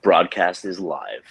Broadcast is live.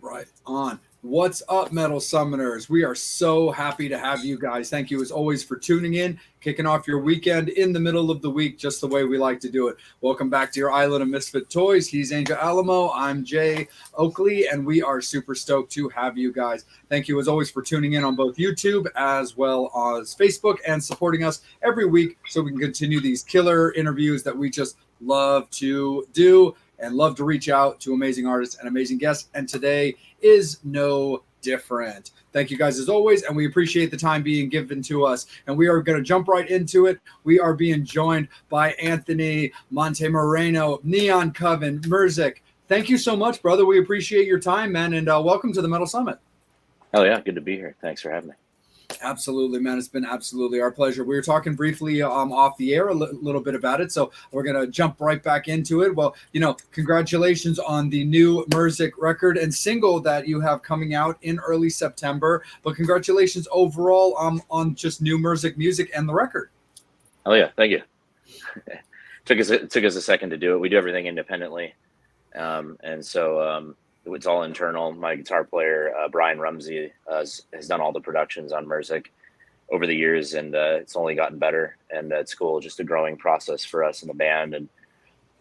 Right on. What's up, Metal Summoners? We are so happy to have you guys. Thank you, as always, for tuning in, kicking off your weekend in the middle of the week, just the way we like to do it. Welcome back to your Island of Misfit Toys. He's Angel Alamo. I'm Jay Oakley, and we are super stoked to have you guys. Thank you, as always, for tuning in on both YouTube as well as Facebook and supporting us every week so we can continue these killer interviews that we just love to do and love to reach out to amazing artists and amazing guests. And today is no different. Thank you guys as always, and we appreciate the time being given to us. And we are going to jump right into it. We are being joined by Anthony Montemarano, Neon Coven, Mursic. Thank you so much, brother. We appreciate your time, man, and welcome to the Metal Summit. Oh yeah, good to be here. Thanks for having me. Absolutely, man. It's been absolutely our pleasure. We were talking briefly off the air a little bit about it, so we're going to jump right back into it. Well, congratulations on the new Mursic record and single that you have coming out in early September. But congratulations overall on just new Mursic music and the record. Oh yeah, thank you. Took us a second to do it. We do everything independently, and so it's all internal. My guitar player, Brian Rumsey, has done all the productions on Mursic over the years, and it's only gotten better. And it's cool, just a growing process for us in the band, and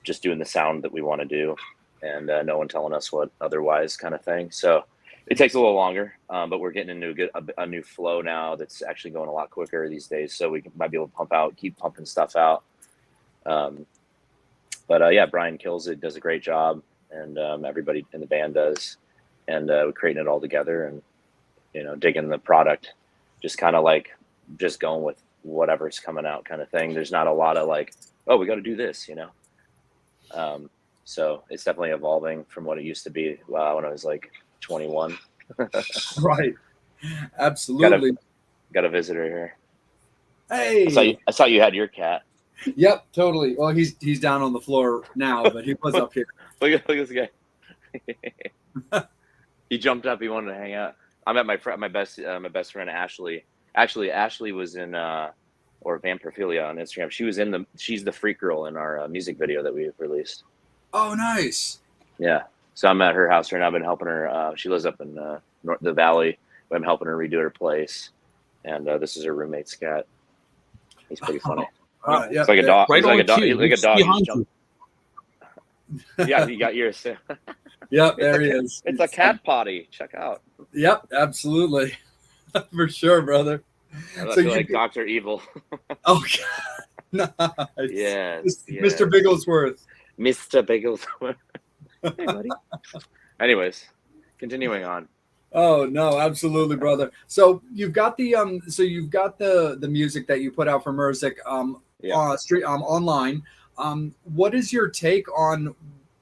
just doing the sound that we want to do, and no one telling us what otherwise, kind of thing. So it takes a little longer, but we're getting into a new flow now that's actually going a lot quicker these days. So we might be able to keep pumping stuff out. But yeah, Brian kills it, does a great job. And everybody in the band does, and we're creating it all together, and digging the product, just kind of like just going with whatever's coming out, kind of thing. There's not a lot of like, oh, we got to do this, so it's definitely evolving from what it used to be when I was like 21. Right, absolutely. Got a visitor here. Hey, I saw you had your cat. Yep, totally. Well, he's down on the floor now, but he was up here. Look at this guy. He jumped up. He wanted to hang out. I met my best friend Ashley. Actually, Ashley was in or Vamprophilia on Instagram. She's the freak girl in our music video that we released. Oh, nice. Yeah. So I'm at her house right now. I've been helping her. She lives up in the valley. But I'm helping her redo her place. And this is her roommate's cat. He's pretty funny. Yeah. It's like a dog. Right, He's like a dog. he's like a dog. behind You. Yeah, you got yours too. Yep, there he is. It's a cat potty. Check out. Yep, absolutely. For sure, brother. I feel like Dr. Evil. Oh, God. Nice. Yes. Mr. Bigglesworth. Mr. Bigglesworth. Hey, buddy. Anyways, continuing on. Oh no, absolutely, brother. So you've got the music that you put out for Mursic online. What is your take on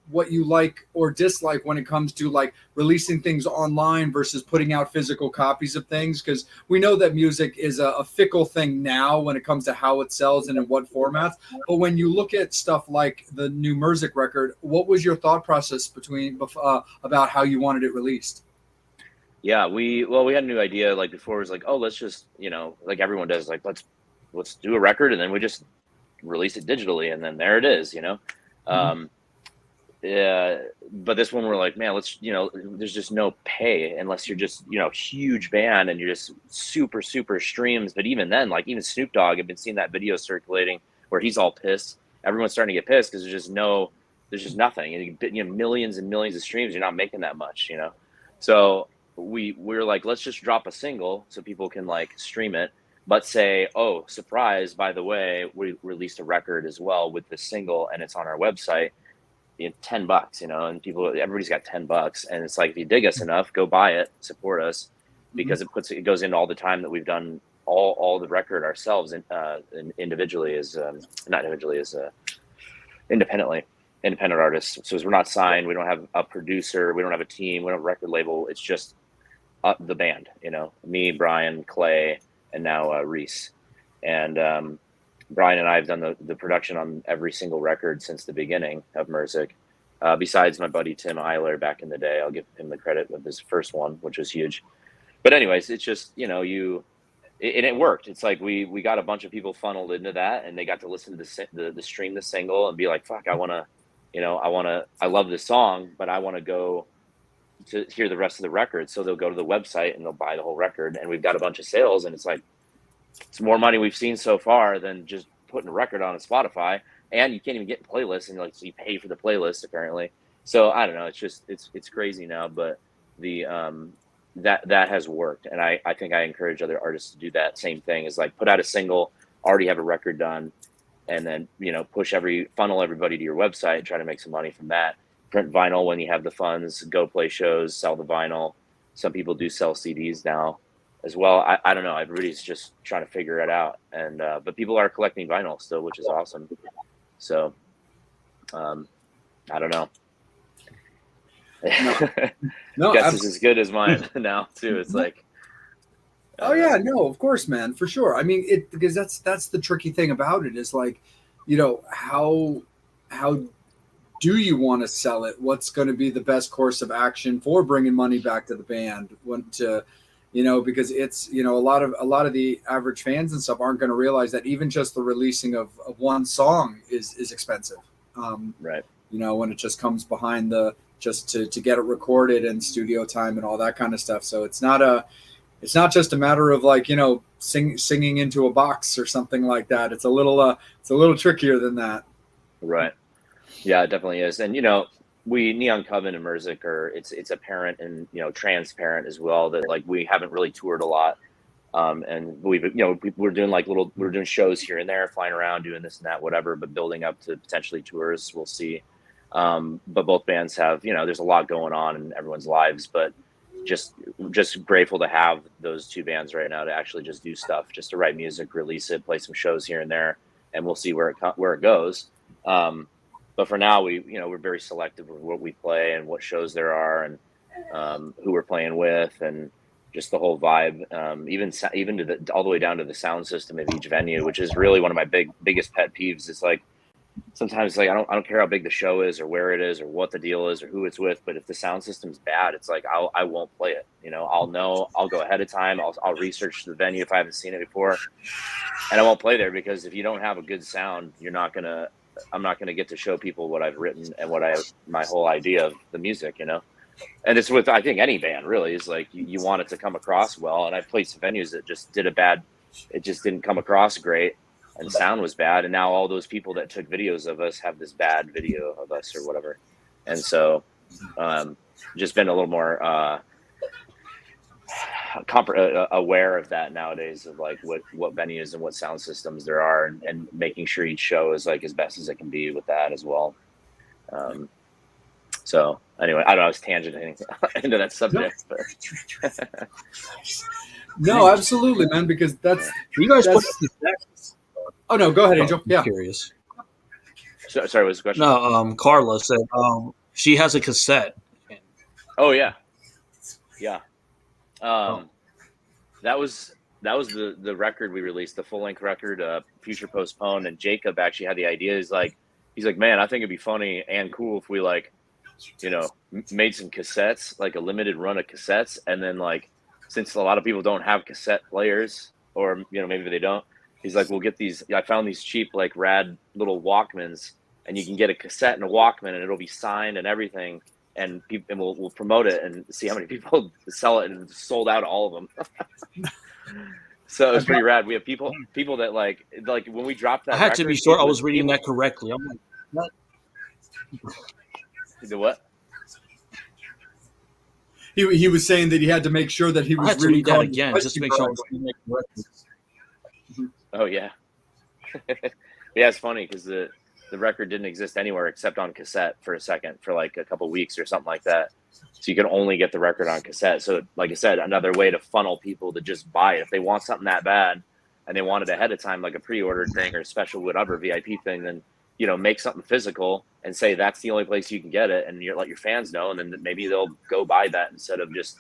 what you like or dislike when it comes to like releasing things online versus putting out physical copies of things? Because we know that music is a fickle thing now when it comes to how it sells and in what formats. But when you look at stuff like the new Mursic record, what was your thought process about how you wanted it released? Yeah, we had a new idea like before. It was like, oh, let's just like everyone does, like let's do a record and then we just release it digitally and then there it is, Yeah, but this one we're like, man, let's there's just no pay unless you're just huge band and you're just super streams. But even then, like even Snoop Dogg, I've been seeing that video circulating where he's all pissed. Everyone's starting to get pissed because there's just nothing. And millions and millions of streams, you're not making that much, So we're like, let's just drop a single so people can like stream it, but say, oh, surprise, by the way, we released a record as well with this single and it's on our website. $10, and everybody's got $10, and it's like, if you dig us enough, go buy it, support us, because it goes into all the time that we've done all the record ourselves and independently as independent artists. So we're not signed, we don't have a producer, we don't have a team, we don't have a record label. It's just the band, me, Brian, Clay, and now Reese. And Brian and I have done the production on every single record since the beginning of Mursic. Besides my buddy Tim Eiler back in the day, I'll give him the credit with his first one, which was huge. But anyways, it's just, it worked. It's like we got a bunch of people funneled into that, and they got to listen to the stream the single and be like, fuck, I want you know, I love this song, but I want to go to hear the rest of the record. So they'll go to the website and they'll buy the whole record. And we've got a bunch of sales, and it's like, it's more money we've seen so far than just putting a record on Spotify. And you can't even get in playlists, and like, so you pay for the playlist apparently. So I don't know. It's just, it's crazy now, but the, that has worked. And I think I encourage other artists to do that same thing, is like put out a single, already have a record done, and then, you know, funnel everybody to your website, try to make some money from that. Print vinyl when you have the funds, go play shows, sell the vinyl. Some people do sell CDs now as well. I don't know. Everybody's just trying to figure it out. And, but people are collecting vinyl still, which is awesome. So, I don't know. No, guess is as good as mine now too. It's like, oh yeah, no, of course, man, for sure. I mean, because that's the tricky thing about it, is like, you know, how do you want to sell it? What's going to be the best course of action for bringing money back to the band? You know, because it's, you know, a lot of the average fans and stuff aren't going to realize that even just the releasing of one song is expensive. Right. You know, when it just comes behind just to get it recorded and studio time and all that kind of stuff. So it's not just a matter of like, you know, singing into a box or something like that. It's a little trickier than that. Right. Yeah, it definitely is. And, you know, Neon Coven and Mursic it's apparent and, you know, transparent as well that like we haven't really toured a lot. And we've, you know, we're doing shows here and there, flying around, doing this and that, whatever, but building up to potentially tours, we'll see. But both bands have, you know, there's a lot going on in everyone's lives, but just grateful to have those two bands right now to actually just do stuff, just to write music, release it, play some shows here and there, and we'll see where it goes. But for now, we're very selective with what we play and what shows there are, and who we're playing with, and just the whole vibe. Even to all the way down to the sound system of each venue, which is really one of my biggest pet peeves. It's like sometimes like I don't care how big the show is or where it is or what the deal is or who it's with, but if the sound system's bad, it's like I won't play it. You know, I'll go ahead of time. I'll research the venue if I haven't seen it before, and I won't play there, because if you don't have a good sound, I'm not gonna get to show people what I've written and my whole idea of the music, you know. And it's with, I think, any band really, is like you want it to come across well. And I've played some venues that just it just didn't come across great, and sound was bad. And now all those people that took videos of us have this bad video of us or whatever. And so, just been a little more aware of that nowadays, of like what venues and what sound systems there are, and making sure each show is like as best as it can be with that as well. So anyway, I don't know, I was tangenting into that subject, but no, absolutely, man, because you guys put cassettes. Oh no, go ahead, Angel. I'm Yeah. curious. Sorry, what was the question? No, Carla said she has a cassette. Oh yeah. That was the record we released, the full length record, Future Postponed, and Jacob actually had the idea. He's like, man, I think it'd be funny and cool if we like, you know, made some cassettes, like a limited run of cassettes, and then like, since a lot of people don't have cassette players, or you know, maybe they don't, he's like, we'll get these. I found these cheap like rad little Walkmans, and you can get a cassette and a Walkman, and it'll be signed and everything. And we'll promote it and see how many people sell it, and sold out all of them. So it's pretty rad. We have people that like when we dropped that. I had record, to be sure I was reading that correctly. I'm like, what? The what? He was saying that he had to make sure that he was I had to reading read that again just to make sure I was reading it correctly. Oh yeah, yeah. It's funny because the record didn't exist anywhere except on cassette for a second, for like a couple weeks or something like that. So you can only get the record on cassette. So like I said, another way to funnel people to just buy it. If they want something that bad and they want it ahead of time, like a pre-ordered thing or a special whatever VIP thing, then, you know, make something physical and say that's the only place you can get it, and you let your fans know, and then maybe they'll go buy that instead of just,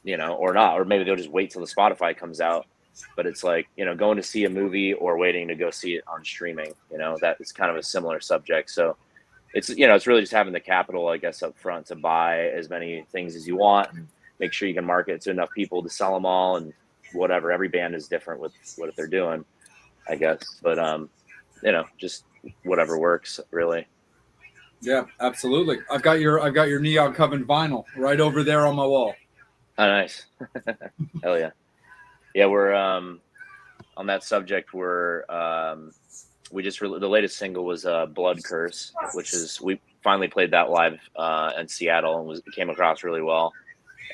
you know, or not, or maybe they'll just wait till the Spotify comes out. But it's like, you know, going to see a movie or waiting to go see it on streaming, you know, that is kind of a similar subject. So it's, you know, it's really just having the capital, I guess, up front to buy as many things as you want, and make sure you can market it to enough people to sell them all, and whatever. Every band is different with what they're doing, I guess. But, you know, just whatever works, really. Yeah, absolutely. I've got your Neon Coven vinyl right over there on my wall. Oh, nice. Hell yeah. Yeah, we're on that subject. We just the latest single was "Blood Curse," which is we finally played that live in Seattle and it came across really well.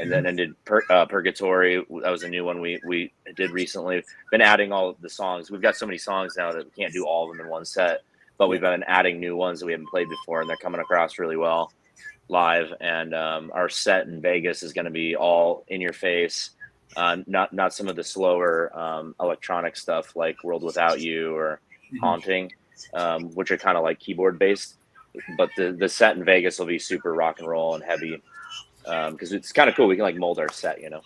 And then ended Purgatory. That was a new one we did recently. Been adding all of the songs. We've got so many songs now that we can't do all of them in one set, but we've been adding new ones that we haven't played before, and they're coming across really well live. And our set in Vegas is going to be all in your face. Not some of the slower electronic stuff like World Without You or Haunting, which are kind of like keyboard based. But the set in Vegas will be super rock and roll and heavy, because it's kind of cool. We can like mold our set, you know.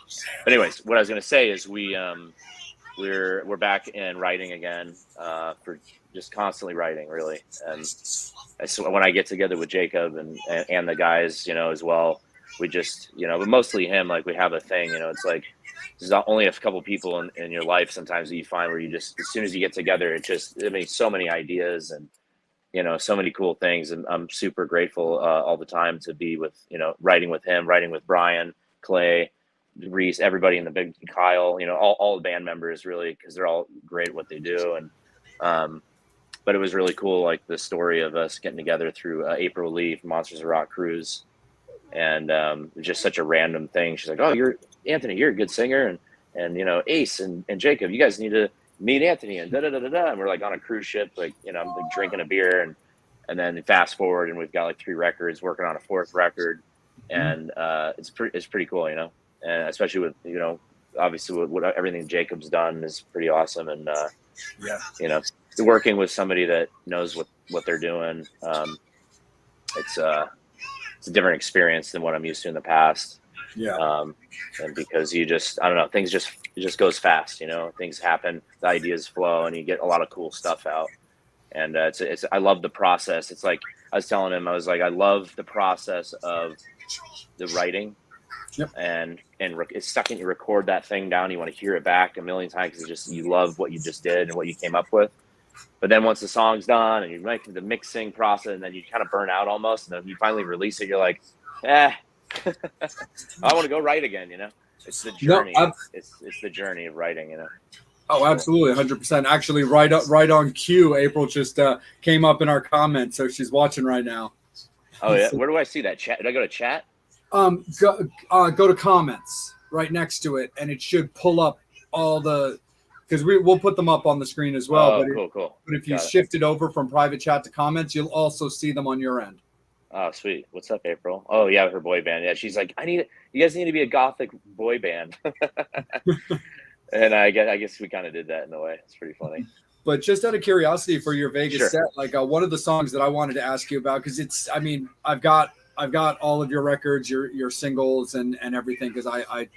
But anyways, what I was gonna say is we're back in writing again, for just constantly writing, really. And so when I get together with Jacob and the guys, you know, as well, we just, you know, but mostly him, like we have a thing, you know. It's like there's not only a couple people in your life sometimes that you find where you just, as soon as you get together, I mean, so many ideas and, you know, so many cool things. And I'm super grateful all the time to be with, you know, writing with him, writing with Brian, Clay, Reese, everybody in the big, Kyle, you know, all the band members, really, because they're all great at what they do. And but it was really cool, like the story of us getting together through April Lee from Monsters of Rock cruise. And just such a random thing. She's like, "Oh, you're Anthony, you're a good singer," and you know, Ace and Jacob, you guys need to meet Anthony, and da da da da da. And we're like on a cruise ship, like, you know, like drinking a beer, and then fast forward, and we've got like 3 records, working on a 4th record, and it's pretty cool, you know, and especially with, you know, obviously with everything Jacob's done is pretty awesome. And you know, working with somebody that knows what they're doing, it's a different experience than what I'm used to in the past. And because you just, I don't know, things it just goes fast, you know, things happen, the ideas flow, and you get a lot of cool stuff out. And it's I love the process. It's like I was telling him, I was like, I love the process of the writing. And it's second you record that thing down, you want to hear it back a million times because just you love what you just did and what you came up with. But then once the song's done and you're making the mixing process, and then you kind of burn out almost, and then you finally release it, you're like, I want to go write again, you know. It's the journey. It's the journey of writing, you know. Oh, absolutely, 100%. Actually, right on cue, April just came up in our comments, so she's watching right now. Oh yeah, where do I see that? Chat? Did I go to chat? Go to comments right next to it, and it should pull up all the, because we'll put them up on the screen as well. Oh, cool. But if you shift it over from private chat to comments, you'll also see them on your end. Oh, sweet. What's up, April? Oh, yeah, her boy band. Yeah, she's like, you guys need to be a gothic boy band. And I guess we kind of did that in a way. It's pretty funny. But just out of curiosity for your Vegas set, like one of the songs that I wanted to ask you about, because it's, I mean, I've got all of your records, your singles and everything, because I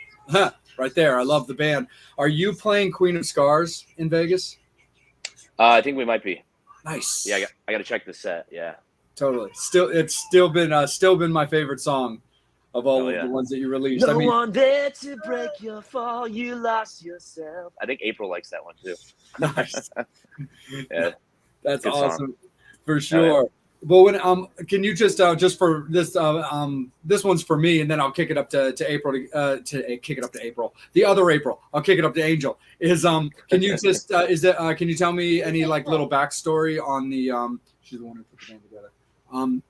right there, I love the band. Are you playing Queen of Scars in Vegas? I think we might be. Nice. Yeah, I got to check the set. Yeah. Totally. It's still been my favorite song of all of the ones that you released. No one there to break your fall. You lost yourself. I think April likes that one too. Nice. Yeah, that's good awesome song. for sure. Well, when can you just for this this one's for me, and then I'll kick it up to April to kick it up to April. The other April, I'll kick it up to Angel. Is can you just can you tell me any like little backstory on the she's the one who put the band together.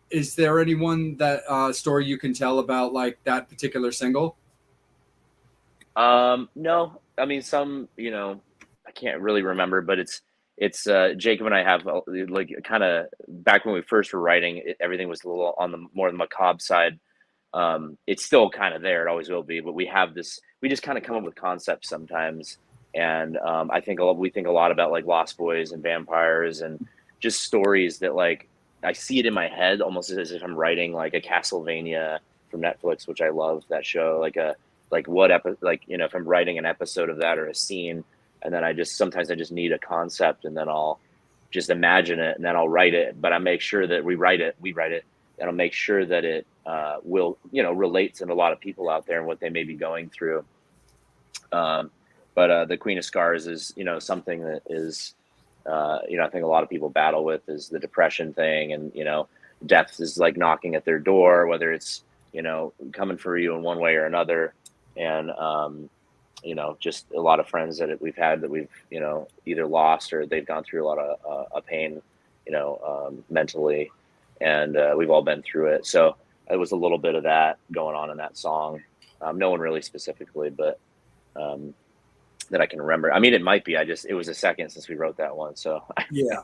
Is there anyone that story you can tell about like that particular single? No, I mean some, you know, I can't really remember, but it's Jacob and I have like kind of back when we first were writing, everything was a little on the more macabre side. It's still kind of there; it always will be. But we have this. We just kind of come up with concepts sometimes, and I think we think a lot about like Lost Boys and vampires and just stories that like I see it in my head almost as if I'm writing like a Castlevania from Netflix, which I love that show. Like you know, if I'm writing an episode of that or a scene. And then sometimes I just need a concept, and then I'll just imagine it, and then I'll write it. But I make sure that we write it, and I'll make sure that it will, you know, relate to a lot of people out there and what they may be going through. But the Queen of Scars is, you know, something that is, you know, I think a lot of people battle with is the depression thing, and you know, death is like knocking at their door, whether it's, you know, coming for you in one way or another. And, you know, just a lot of friends that we've had that we've, you know, either lost or they've gone through a lot of pain, you know, mentally. And we've all been through it. So it was a little bit of that going on in that song. No one really specifically, but that I can remember. I mean, it might be. It was a second since we wrote that one. So, Yeah.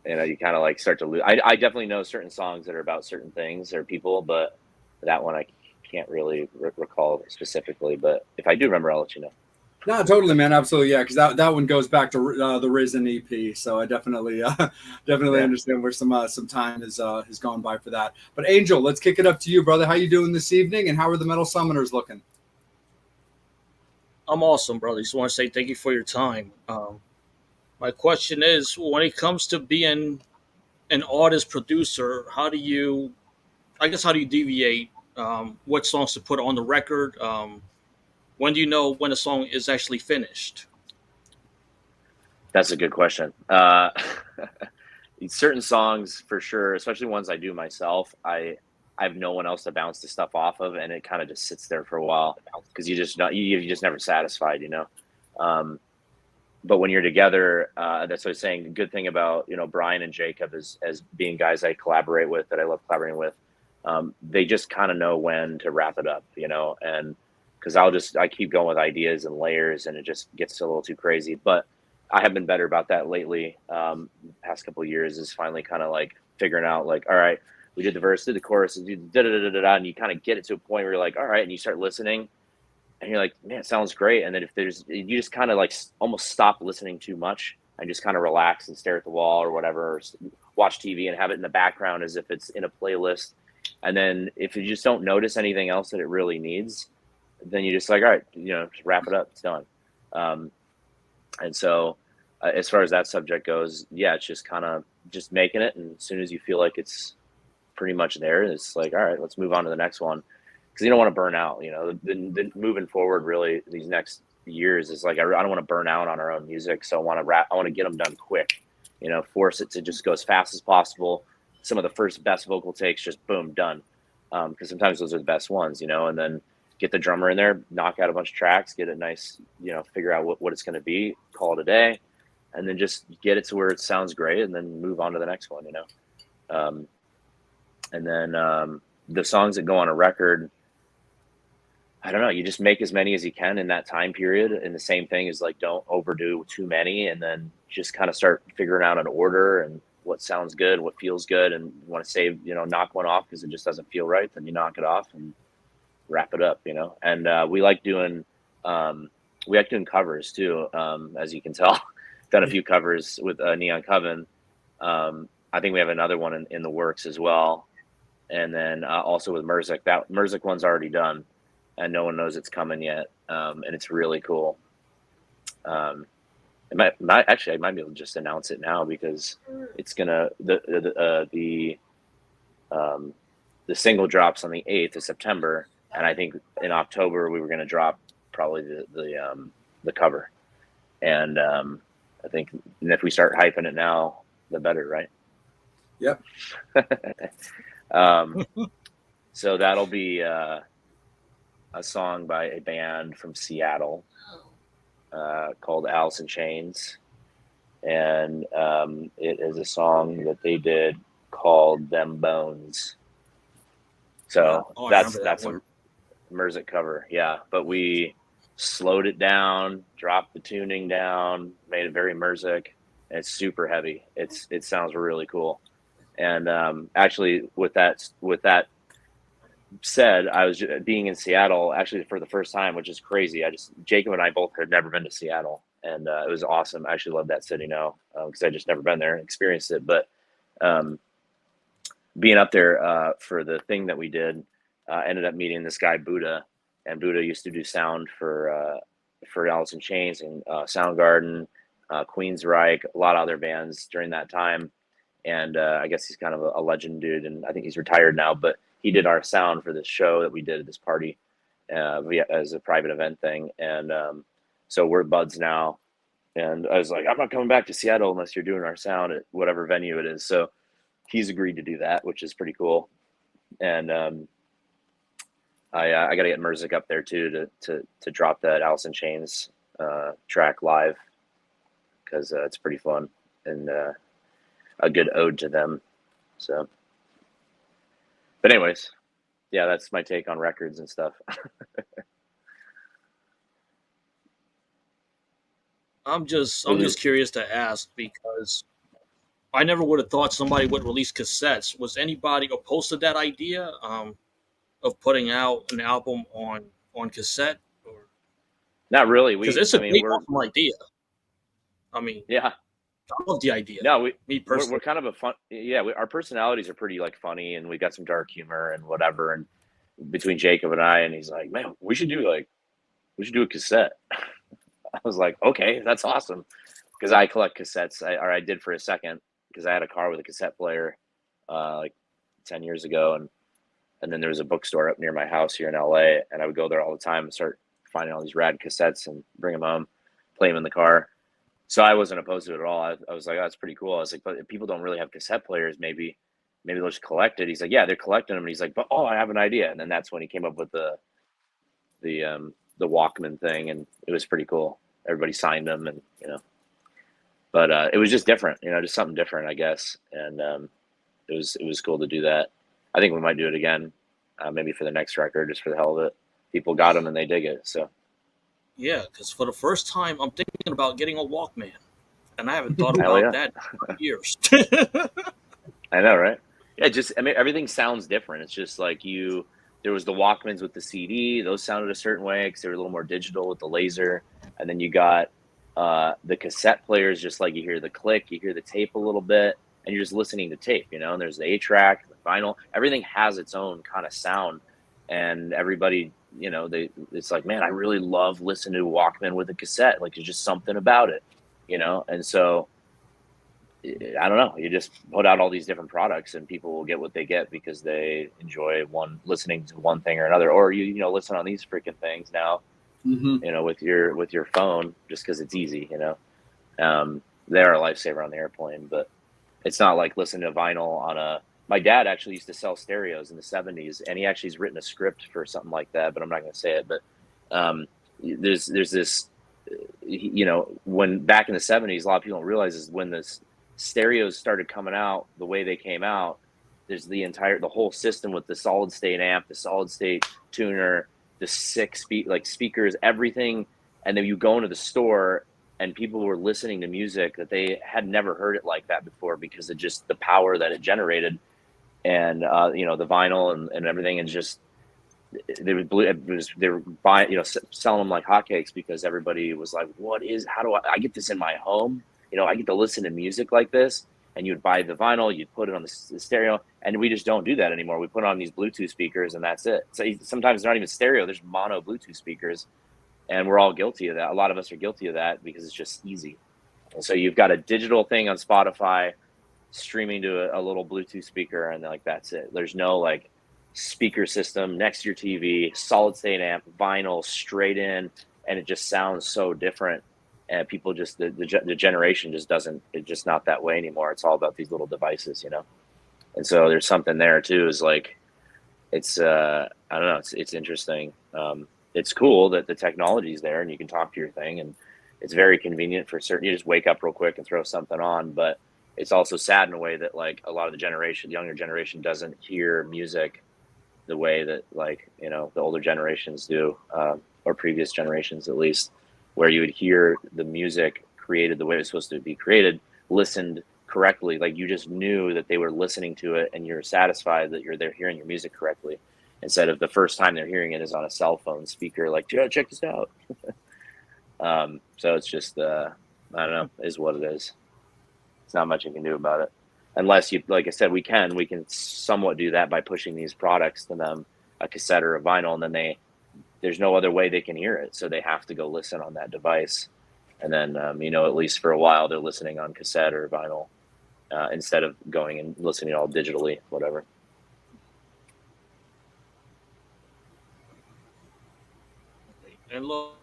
you know, you kind of like start to lose. I definitely know certain songs that are about certain things or people, but that one I can't really recall specifically. But if I do remember, I'll let you know. No, totally, man. Absolutely, yeah. Because that one goes back to the Risen EP. So I definitely definitely Yeah. understand where some time has gone by for that. But Angel, let's kick it up to you, brother. How you doing this evening, and how are the Metal Summoners looking? I'm awesome, brother. Just want to say thank you for your time. My question is, when it comes to being an artist producer, how do you deviate what songs to put on the record? When do you know when a song is actually finished? That's a good question. Certain songs for sure, especially ones I do myself, I have no one else to bounce the stuff off of, and it kind of just sits there for a while because you just never satisfied, you know. Um, but when you're together, that's what I was saying. The good thing about, you know, Brian and Jacob as being guys I collaborate with, that I love collaborating with, they just kind of know when to wrap it up, you know, and because I keep going with ideas and layers, and it just gets a little too crazy. But I have been better about that lately. Past couple of years is finally kind of like figuring out, like, all right, we did the verse, did the chorus, and and you kind of get it to a point where you're like, all right, and you start listening, and you're like, man, it sounds great. And then you just kind of like almost stop listening too much and just kind of relax and stare at the wall or whatever, or watch TV and have it in the background as if it's in a playlist. And then if you just don't notice anything else that it really needs, then you just like, all right, you know, just wrap it up. It's done. Um, and so as far as that subject goes, yeah, it's just kind of just making it. And as soon as you feel like it's pretty much there, it's like, all right, let's move on to the next one. Because you don't want to burn out, you know. Then moving forward, really, these next years is like I don't want to burn out on our own music, so I want to get them done quick, you know, force it to just go as fast as possible. Some of the first best vocal takes, just boom, done. Because sometimes those are the best ones, you know, and then get the drummer in there, knock out a bunch of tracks, get it nice, you know, figure out what it's going to be, call it a day, and then just get it to where it sounds great, and then move on to the next one, you know. And then the songs that go on a record, I don't know, you just make as many as you can in that time period. And the same thing is like, don't overdo too many, and then just kind of start figuring out an order and what sounds good, what feels good. And you want to save, you know, knock one off because it just doesn't feel right, then you knock it off and wrap it up, you know. And we like doing covers too, as you can tell. Done a few covers with Neon Coven. I think we have another one in the works as well. And then also with Mursic. That Mursic one's already done, and no one knows it's coming yet. And it's really cool. I might be able to just announce it now because it's gonna the single drops on the 8th of September, and I think in October we were gonna drop probably the cover. And I think if we start hyping it now, the better, right? Yep. So that'll be a song by a band from Seattle called Alice in Chains, and it is a song that they did called "Them Bones." So that's a Mursic cover, yeah. But we slowed it down, dropped the tuning down, made it very Mursic, and it's super heavy. It sounds really cool. And actually, with that said, I was being in Seattle actually for the first time, which is crazy. Jacob and I both had never been to Seattle, and it was awesome. I actually love that city now because I just never been there and experienced it. But being up there for the thing that we did, ended up meeting this guy Buddha, and Buddha used to do sound for Alice in Chains and Soundgarden, Queensryche, a lot of other bands during that time. And I guess he's kind of a legend dude, and I think he's retired now, but he did our sound for this show that we did at this party as a private event thing. And so we're buds now. And I was like, I'm not coming back to Seattle unless you're doing our sound at whatever venue it is. So he's agreed to do that, which is pretty cool. And I got to get Mursic up there too to drop that Alice in Chains track live, because it's pretty fun and a good ode to them. So, but anyways, yeah, that's my take on records and stuff. I'm just curious to ask because I never would have thought somebody would release cassettes. Was anybody opposed to that idea of putting out an album on cassette? Not really. Because it's I a mean, big awesome idea. I mean, yeah, I love the idea. no, Me we're personally. kind of a fun, yeah. Our personalities are pretty like funny, and we got some dark humor and whatever. And between Jacob and I, and he's like, man, we should do a cassette. I was like, okay, that's awesome, because I collect cassettes. I did for a second, because I had a car with a cassette player, like 10 years ago, and then there was a bookstore up near my house here in LA, and I would go there all the time and start finding all these rad cassettes and bring them home, play them in the car. So I wasn't opposed to it at all. I was like, oh, that's pretty cool. I was like, but if people don't really have cassette players, maybe they'll just collect it. He's like, yeah, they're collecting them. And he's like, but I have an idea. And then that's when he came up with the Walkman thing, and it was pretty cool. Everybody signed them, and but it was just different, just something different, I guess. And it was cool to do that. I think we might do it again, maybe for the next record, just for the hell of it. People got them and they dig it. So Yeah, because for the first time, I'm thinking about getting a Walkman, and I haven't thought hell about yeah, that in years. I know, right? Yeah, I mean, everything sounds different. It's just like there was the Walkmans with the CD; those sounded a certain way because they were a little more digital with the laser. And then you got the cassette players, just like you hear the click, you hear the tape a little bit, and you're just listening to tape, And there's the 8-track, the vinyl. Everything has its own kind of sound, and everybody, it's like, man, I really love listening to Walkman with a cassette. Like, there's just something about it. And so I don't know. You just put out all these different products, and people will get what they get because they enjoy listening to one thing or another. Or listen on these freaking things now, with your phone, just because it's easy. They're a lifesaver on the airplane, but it's not like listening to vinyl on a. My dad actually used to sell stereos in the '70s, and he actually has written a script for something like that, but I'm not going to say it. But there's this, when back in the '70s, a lot of people don't realize is when this stereos started coming out the way they came out. There's the whole system with the solid state amp, the solid state tuner, the 6 speakers, everything. And then you go into the store, and people were listening to music that they had never heard it like that before, because of just the power that it generated. And the vinyl and everything, and just they were buying, selling them like hotcakes, because everybody was like, how do I get this in my home? I get to listen to music like this. And you'd buy the vinyl, you'd put it on the stereo, and we just don't do that anymore. We put on these Bluetooth speakers, and that's it. So sometimes they're not even stereo; there's mono Bluetooth speakers, and we're all guilty of that. A lot of us are guilty of that because it's just easy. And so you've got a digital thing on Spotify, streaming to a little Bluetooth speaker, and like that's it. There's no like speaker system next to your TV, solid state amp, vinyl straight in, and it just sounds so different. And people just the generation just doesn't. It's just not that way anymore. It's all about these little devices, And so there's something there too. Is like it's I don't know. It's interesting. It's cool that the technology's there and you can talk to your thing, and it's very convenient for certain. You just wake up real quick and throw something on, but it's also sad in a way that like a lot of the younger generation doesn't hear music the way that the older generations do, or previous generations at least, where you would hear the music created the way it was supposed to be created, listened correctly. Like you just knew that they were listening to it, and you're satisfied that they're hearing your music correctly, instead of the first time they're hearing it is on a cell phone speaker. Like, yeah, check this out. So it's just, I don't know, is what it is. It's not much you can do about it. Unless you, like I said, we can somewhat do that by pushing these products to them, a cassette or a vinyl, and then there's no other way they can hear it. So they have to go listen on that device. And then, at least for a while, they're listening on cassette or vinyl, instead of going and listening all digitally, whatever. And look,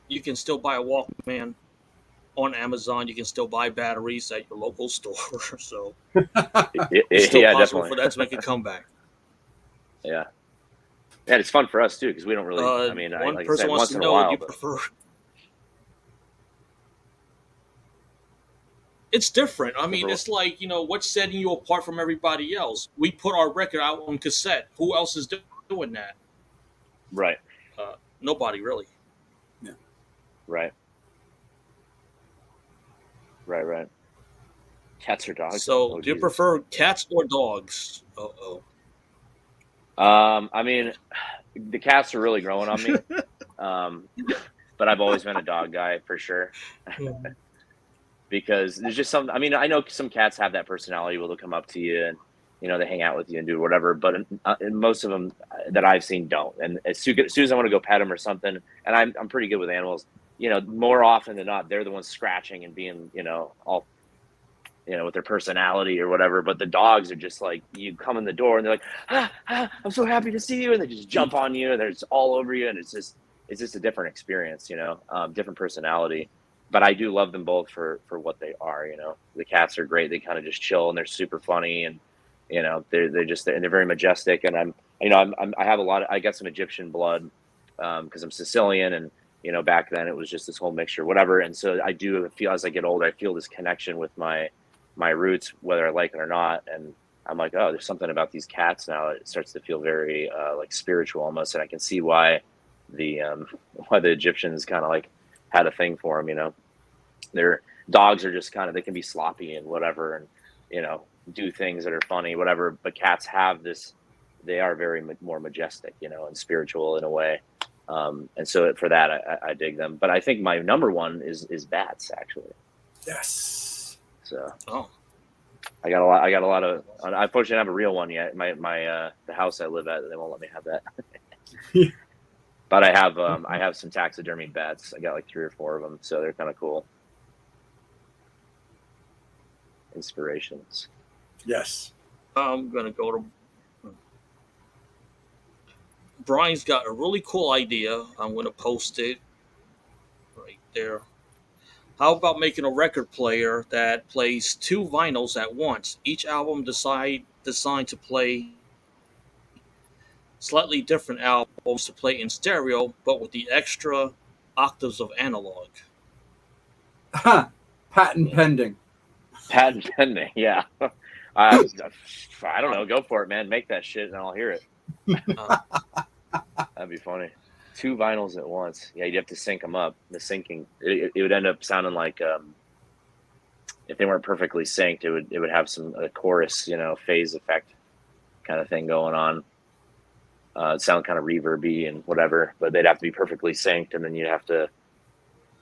you can still buy a Walkman on Amazon. You can still buy batteries at your local store. So it's still Yeah, possible definitely. for that to make a comeback. Yeah. Yeah, it's fun for us too because we don't really. I mean, One like I person said, wants once to in a know what while, you but prefer. It's different. I mean, it's like, what's setting you apart from everybody else? We put our record out on cassette. Who else is doing that? right, Nobody really. Yeah. right, right. Cats or dogs? So, Oh do you Jesus. prefer cats or dogs? I mean, the cats are really growing on me. Um, but I've always been a dog guy for sure. Because there's just some. I mean, I know some cats have that personality where they'll come up to you and they hang out with you and do whatever. But most of them that I've seen don't. And as soon as I want to go pet them or something, and I'm pretty good with animals. More often than not, they're the ones scratching and being all with their personality or whatever. But the dogs are just like, you come in the door and they're like, I'm so happy to see you, and they just jump on you and they're just all over you, and it's just a different experience, different personality. But I do love them both for what they are. The cats are great. They kind of just chill and they're super funny, and they're very majestic. And I have I got some Egyptian blood because I'm Sicilian, and back then it was just this whole mixture, whatever. And so I do feel, as I get older, I feel this connection with my roots, whether I like it or not. And I'm like, oh, there's something about these cats now. It starts to feel very like spiritual almost, and I can see why the Egyptians kind of like had a thing for them. Their dogs are just kind of, they can be sloppy and whatever, and do things that are funny, whatever. But cats have this; they are very more majestic, and spiritual in a way. And so for that, I dig them. But I think my number one is bats, actually. Yes. So. Oh. I got a lot of. Unfortunately, I don't have a real one yet. The house I live at, they won't let me have that. But I have some taxidermy bats. I got like 3 or 4 of them, so they're kind of cool. Inspirations. Yes. I'm gonna go to. Brian's got a really cool idea. I'm gonna post it right there. How about making a record player that plays 2 vinyls at once? Each album designed to play slightly different albums to play in stereo, but with the extra octaves of analog. Patent pending. Patent pending, yeah. I don't know. Go for it, man. Make that shit, and I'll hear it. That'd be funny. 2 vinyls at once. Yeah, you'd have to sync them up. The syncing, it would end up sounding like, if they weren't perfectly synced, it would have some chorus, phase effect kind of thing going on. It sound kind of reverby and whatever, but they'd have to be perfectly synced, and then you'd have to,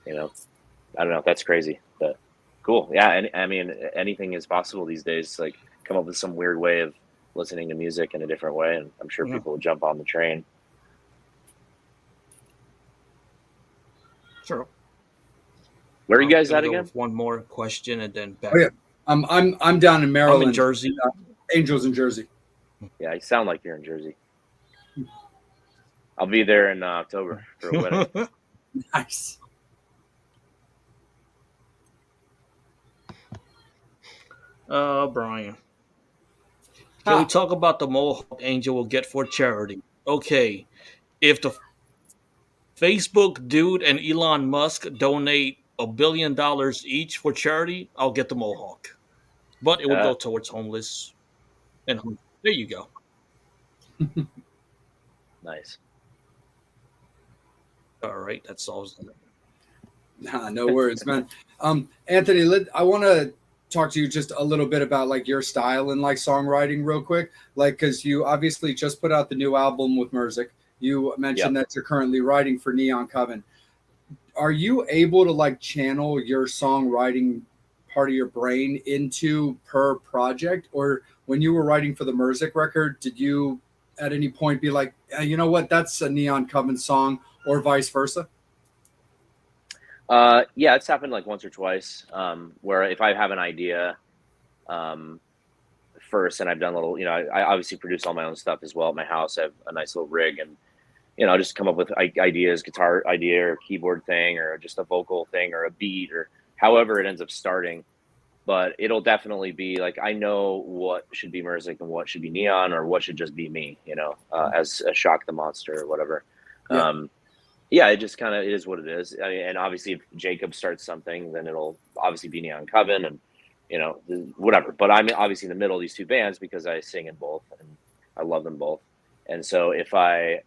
I don't know. That's crazy, but cool. Yeah, and I mean, anything is possible these days. Like, come up with some weird way of listening to music in a different way, and I'm sure people will jump on the train. Sure. Where are you guys at again? One more question and then back. Oh yeah, I'm down in Maryland. I'm in Jersey. Angels in Jersey. Yeah, you sound like you're in Jersey. I'll be there in October for a wedding. Nice. Brian. Can we talk about the Mohawk Angel will get for charity? Okay, if the Facebook dude and Elon Musk donate $1 billion each for charity, I'll get the Mohawk. But it would go towards homeless. And there you go. Nice. All right, that solves it. No worries, man. Anthony, I want to talk to you just a little bit about like your style and like songwriting real quick. Like, because you obviously just put out the new album with Mursic. You mentioned that you're currently writing for Neon Coven. Are you able to like channel your songwriting part of your brain into per project? Or when you were writing for the Mursic record, did you at any point be like, you know what, that's a Neon Coven song, or vice versa? Yeah, it's happened like once or twice, where if I have an idea first, and I've done a little, I obviously produce all my own stuff as well at my house. I have a nice little rig, and I'll just come up with ideas, guitar idea or keyboard thing, or just a vocal thing or a beat or however it ends up starting. But it'll definitely be like, I know what should be Mursic and what should be Neon, or what should just be me, as a Shock the Monster or whatever. Yeah. Yeah, it just kind of, it is what it is. I mean, and obviously if Jacob starts something, then it'll obviously be Neon Coven and, whatever. But I'm obviously in the middle of these two bands because I sing in both and I love them both. And so if I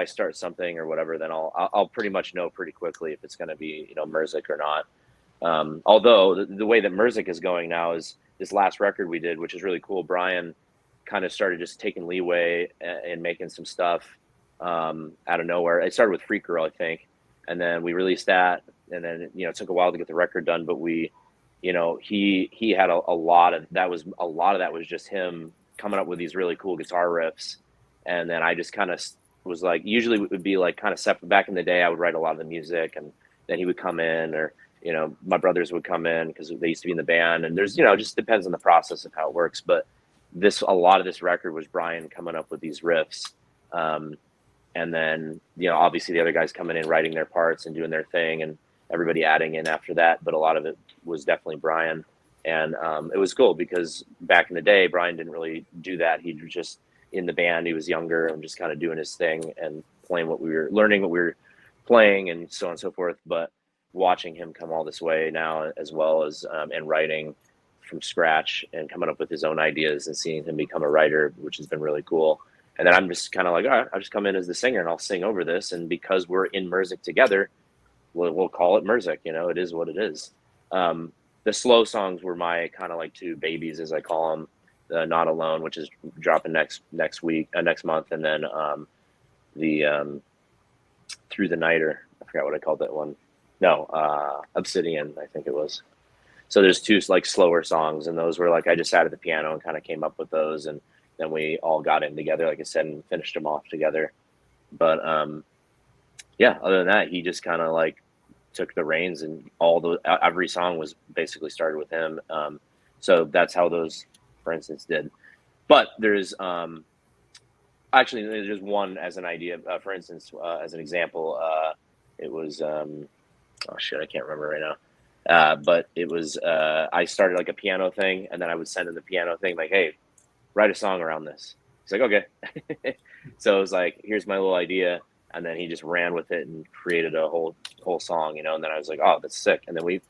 start something or whatever, then I'll pretty much know pretty quickly if it's going to be, Mursic or not. Although the way that Mursic is going now is this last record we did, which is really cool. Brian kind of started just taking leeway and making some stuff out of nowhere. It started with Freak Girl, I think, and then we released that, and then it took a while to get the record done, but we, he had a lot of that was just him coming up with these really cool guitar riffs, and then I just kind of was like, usually it would be like kind of separate. Back in the day, I would write a lot of the music, and then he would come in, or my brothers would come in because they used to be in the band, and there's, just depends on the process of how it works. But a lot of this record was Brian coming up with these riffs. And then, obviously the other guys coming in, writing their parts and doing their thing, and everybody adding in after that. But a lot of it was definitely Brian. And it was cool because back in the day, Brian didn't really do that. He was just in the band. He was younger and just kind of doing his thing and learning what we were playing and so on and so forth. But watching him come all this way now, as well as and writing from scratch and coming up with his own ideas, and seeing him become a writer, which has been really cool. And then I'm just kind of like, all right, I'll just come in as the singer and I'll sing over this. And because we're in Mursic together, we'll call it Mursic. It is what it is. The slow songs were my kind of like two babies, as I call them. The Not Alone, which is dropping next month, and then the Through the Nighter. I forgot what I called that one. No, Obsidian, I think it was. So there's two like slower songs, and those were like, I just sat at the piano and kind of came up with those, and then we all got in together, like I said, and finished them off together. But yeah, other than that, he just kind of like took the reins, and every song was basically started with him. So that's how those, for instance, did. But there's actually there's one as an idea. For instance, as an example, it was oh shit, I can't remember right now. But it was I started like a piano thing, and then I would send him the piano thing, like, hey, write a song around this. He's like, okay. So it was like, here's my little idea, and then he just ran with it and created a whole song, and then I was like, oh, that's sick. And then we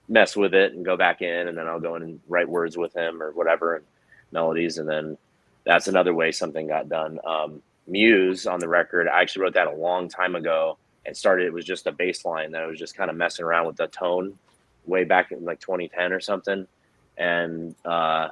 mess with it and go back in, and then I'll go in and write words with him or whatever, and melodies, and then that's another way something got done. Muse on the record, I actually wrote that a long time ago, and it was just a bass line that I was just kind of messing around with the tone way back in like 2010 or something. And I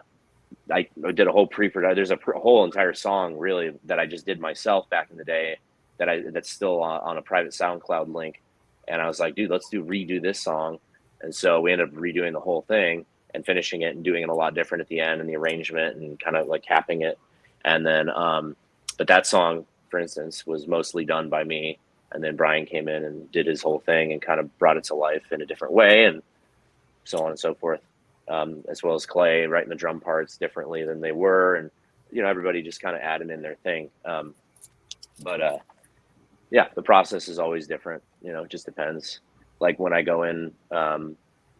did a whole pre-production. There's a whole entire song really that I just did myself back in the day that's still on a private SoundCloud link. And I was like, dude, let's redo this song. And so we ended up redoing the whole thing and finishing it and doing it a lot different at the end, and the arrangement and kind of like capping it. And then, but that song, for instance, was mostly done by me. And then Brian came in and did his whole thing and kind of brought it to life in a different way, and so on and so forth. As well as Clay writing the drum parts differently than they were, and everybody just kind of adding in their thing. But yeah, the process is always different. It just depends. Like when I go in, go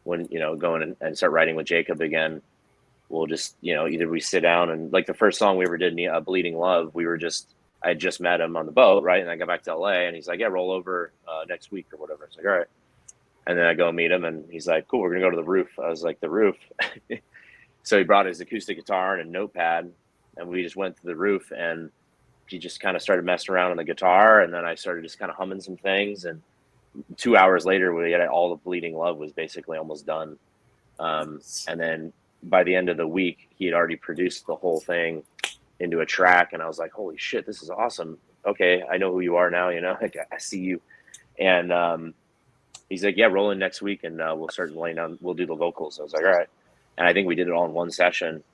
in and start writing with Jacob again, we'll just either we sit down, and like the first song we ever did, Bleeding Love, I had just met him on the boat, right? And I got back to LA, and he's like, yeah, roll over next week or whatever. It's like, all right. And then I go meet him, and he's like, cool, we're going to go to the roof. I was like, the roof? So he brought his acoustic guitar and a notepad, and we just went to the roof, and he just kind of started messing around on the guitar. And then I started just kind of humming some things. And 2 hours later, we had all the Bleeding Love was basically almost done. And then by the end of the week, he had already produced the whole thing into a track. And I was like, holy shit, this is awesome. Okay, I know who you are now, I see you. And he's like, yeah, roll in next week, and we'll start laying down. We'll do the vocals. I was like, all right. And I think we did it all in one session.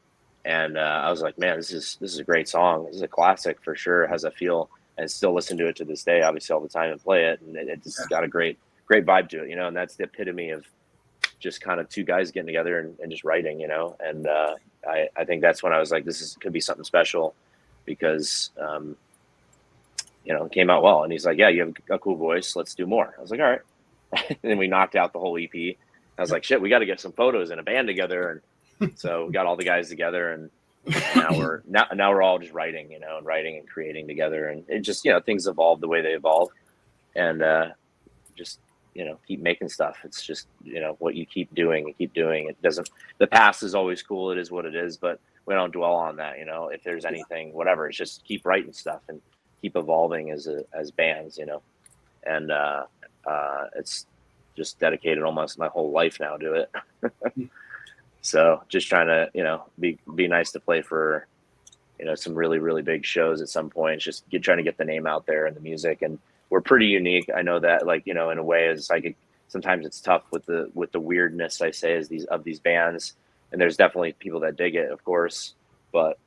And I was like, man, this is a great song. This is a classic for sure. It has a feel, and still listen to it to this day, obviously all the time, and play it. And it just got a great vibe to it, and that's the epitome of just kind of two guys getting together and just writing, And I think that's when I was like, could be something special, because, it came out well. And he's like, yeah, you have a cool voice. Let's do more. I was like, all right. And then we knocked out the whole EP. I was like, shit, we got to get some photos in a band together. And so we got all the guys together, and now we're all just writing, and writing and creating together. And it just, things evolve the way they evolve, and just, keep making stuff. It's just, what you keep doing and keep doing. It doesn't, the past is always cool. It is what it is, but we don't dwell on that. If there's anything, whatever, it's just keep writing stuff and keep evolving as bands, and it's just dedicated almost my whole life now to it. So just trying to, be nice to play for, some really, really big shows at some point. It's just trying to get the name out there and the music. And we're pretty unique. I know that, like, in a way, it's like sometimes it's tough with the weirdness, I say, of these bands. And there's definitely people that dig it, of course, but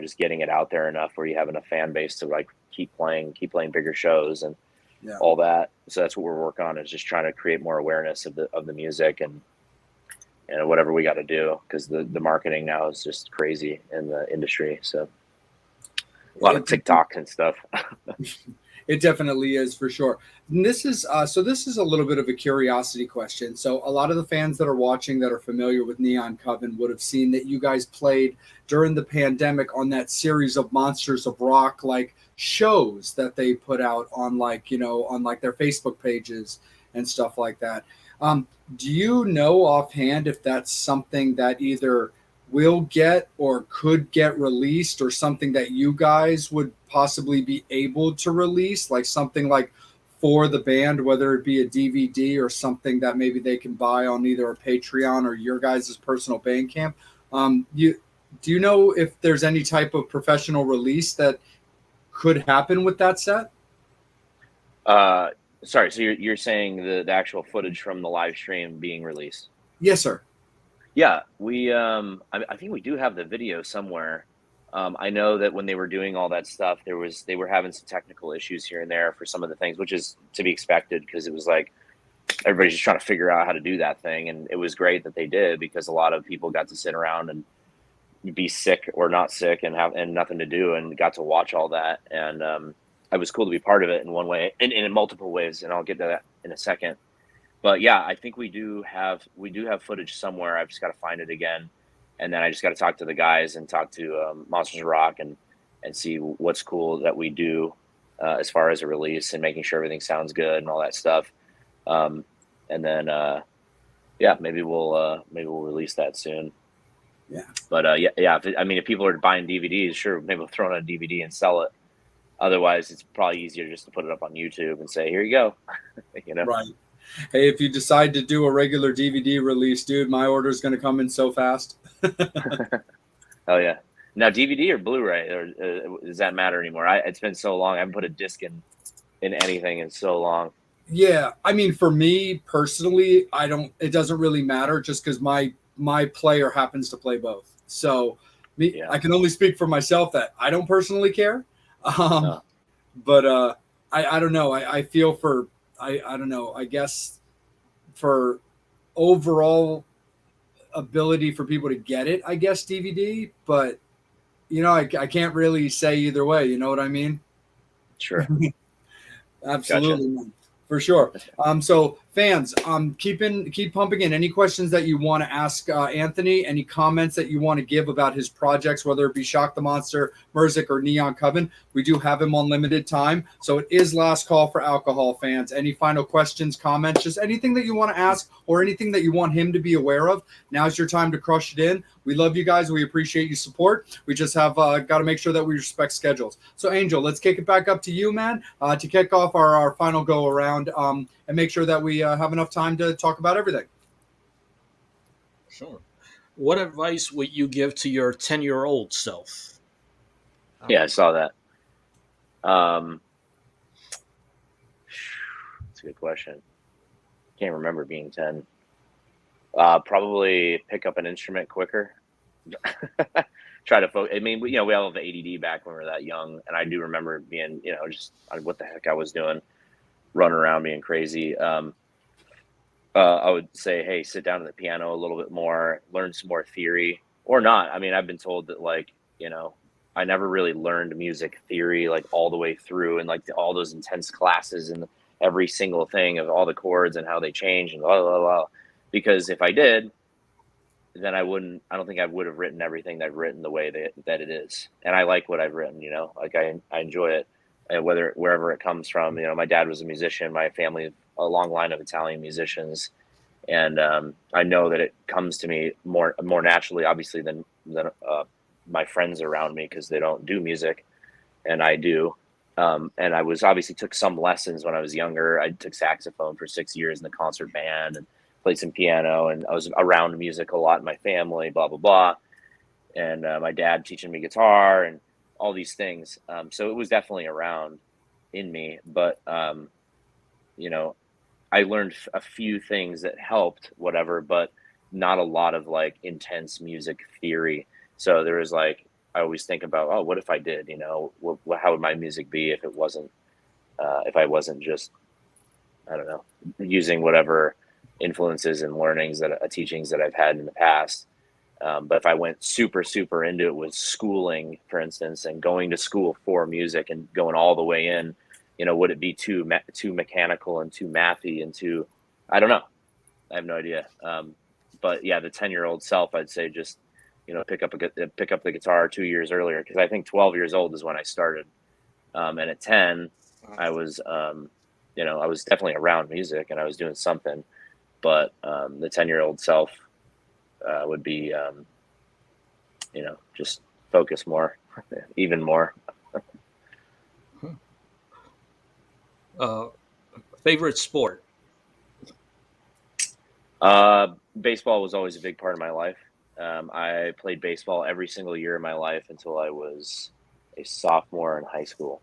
just getting it out there enough where you have enough fan base to like keep playing bigger shows and all that. So that's what we're working on, is just trying to create more awareness of the music and whatever we got to do, because the marketing now is just crazy in the industry. So a lot of TikTok and stuff. It definitely is, for sure. And this is this is a little bit of a curiosity question. So a lot of the fans that are watching that are familiar with Neon Coven would have seen that you guys played during the pandemic on that series of Monsters of Rock like shows that they put out on on their Facebook pages and stuff like that. Do you know offhand if that's something that either will get or could get released, or something that you guys would possibly be able to release, like something like for the band, whether it be a DVD or something that maybe they can buy on either a Patreon or your guys' personal Bandcamp? Do you know if there's any type of professional release that could happen with that set? Sorry, so you're saying the actual footage from the live stream being released? Yes, sir. Yeah, we I think we do have the video somewhere. I know that when they were doing all that stuff, they were having some technical issues here and there for some of the things, which is to be expected, because it was like everybody's just trying to figure out how to do that thing. And it was great that they did, because a lot of people got to sit around and be sick or not sick and have nothing to do, and got to watch all that. And it was cool to be part of it in one way, and in multiple ways, and I'll get to that in a second. But yeah, I think we do have footage somewhere. I've just got to find it again, and then I just got to talk to the guys and talk to Monsters of Rock and see what's cool that we do as far as a release, and making sure everything sounds good and all that stuff. And then maybe we'll release that soon. Yeah. But if people are buying DVDs, sure, maybe we'll throw in a DVD and sell it. Otherwise, it's probably easier just to put it up on YouTube and say, here you go. Right. Hey, if you decide to do a regular DVD release, dude, my order is going to come in so fast. Oh yeah. Now DVD or Blu-ray, or does that matter anymore? It's been so long. I haven't put a disc in anything in so long. Yeah, I mean, for me personally, it doesn't really matter, just because my player happens to play both. So I can only speak for myself that I don't personally care. But I don't know. I feel for, I don't know, I guess for overall ability for people to get it, I guess DVD, but I can't really say either way. You know what I mean? Sure. Absolutely. Gotcha. For sure. So fans, keep pumping in any questions that you want to ask Anthony, any comments that you want to give about his projects, whether it be Shock the Monster, Mursic, or Neon Coven. We do have him on limited time, so it is last call for alcohol, fans. Any final questions, comments, just anything that you want to ask or anything that you want him to be aware of, now's your time to crush it in. We love you guys. We appreciate your support. We just have got to make sure that we respect schedules. So Angel, let's kick it back up to you, man, to kick off our final go around and make sure that we have enough time to talk about everything. Sure. What advice would you give to your 10-year-old self? Yeah, I saw that. That's a good question. Can't remember being 10. Probably pick up an instrument quicker. Try to focus. I mean, we all have ADD back when we were that young, and I do remember being, just what the heck I was doing, running around being crazy. I would say, hey, sit down to the piano a little bit more, learn some more theory, or not. I mean, I've been told that, like, I never really learned music theory, like, all the way through, and like all those intense classes and every single thing of all the chords and how they change and blah, blah, blah. because if I did, then I don't think I would have written everything that I've written the way that it is. And I like what I've written, like I enjoy it, and wherever it comes from. My dad was a musician, my family, a long line of Italian musicians. And I know that it comes to me more naturally, obviously, than my friends around me, because they don't do music, and I do. And I obviously took some lessons when I was younger. I took saxophone for 6 years in the concert band, and played some piano, and I was around music a lot in my family, blah blah blah. And my dad teaching me guitar and all these things. So it was definitely around in me, but you know, I learned a few things that helped, whatever, but not a lot of like intense music theory. So there was like, I always think about, oh, what if I did, how would my music be if I wasn't just, I don't know, using whatever influences and learnings teachings that I've had in the past. But if I went super, super into it with schooling, for instance, and going to school for music and going all the way in, would it be too mechanical and too mathy and too, I don't know. I have no idea. But yeah, the 10-year-old self, I'd say just, pick up the guitar 2 years earlier. Cause I think 12 years old is when I started. And at 10, I was, I was definitely around music and I was doing something, but the 10-year-old self would be, just focus more, even more. Favorite sport? Baseball was always a big part of my life. I played baseball every single year of my life until I was a sophomore in high school.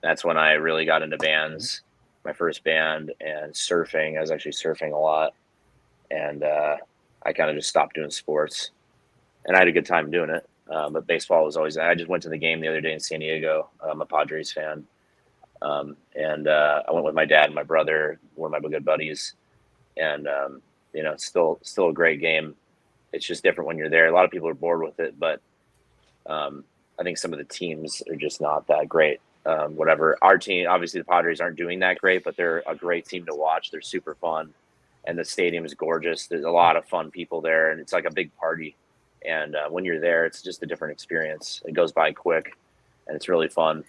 That's when I really got into bands, my first band, and surfing. I was actually surfing a lot. And I kind of just stopped doing sports. And I had a good time doing it. But baseball was always, I just went to the game the other day in San Diego. I'm a Padres fan. And I went with my dad and my brother, one of my good buddies. And, it's still a great game. It's just different when you're there. A lot of people are bored with it, but I think some of the teams are just not that great. Whatever. Our team, obviously the Padres aren't doing that great, but they're a great team to watch. They're super fun. And the stadium is gorgeous. There's a lot of fun people there, and it's like a big party. And when you're there, it's just a different experience. It goes by quick, and it's really fun.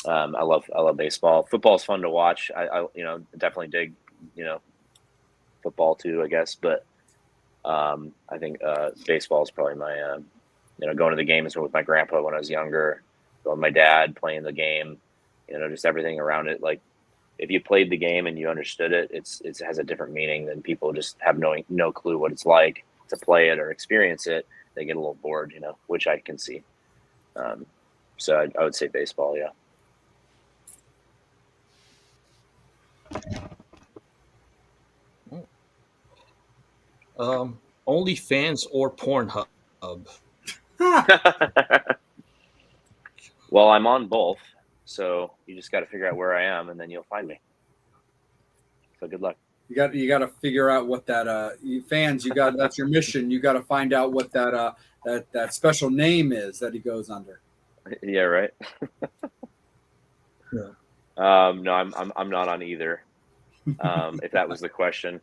I love baseball. Football is fun to watch. I definitely dig football too, I guess. But I think baseball is probably my going to the games with my grandpa when I was younger, going with my dad, playing the game, just everything around it. Like, if you played the game and you understood it, it has a different meaning than people just have no clue what it's like to play it or experience it. They get a little bored, which I can see. So I would say baseball, yeah. OnlyFans or Pornhub? Well, I'm on both, so you just got to figure out where I am, and then you'll find me. So good luck. You got to figure out what that fans. That's your mission. You got to find out what that special name is that he goes under. Yeah, right. Yeah. No, I'm not on either. If that was the question,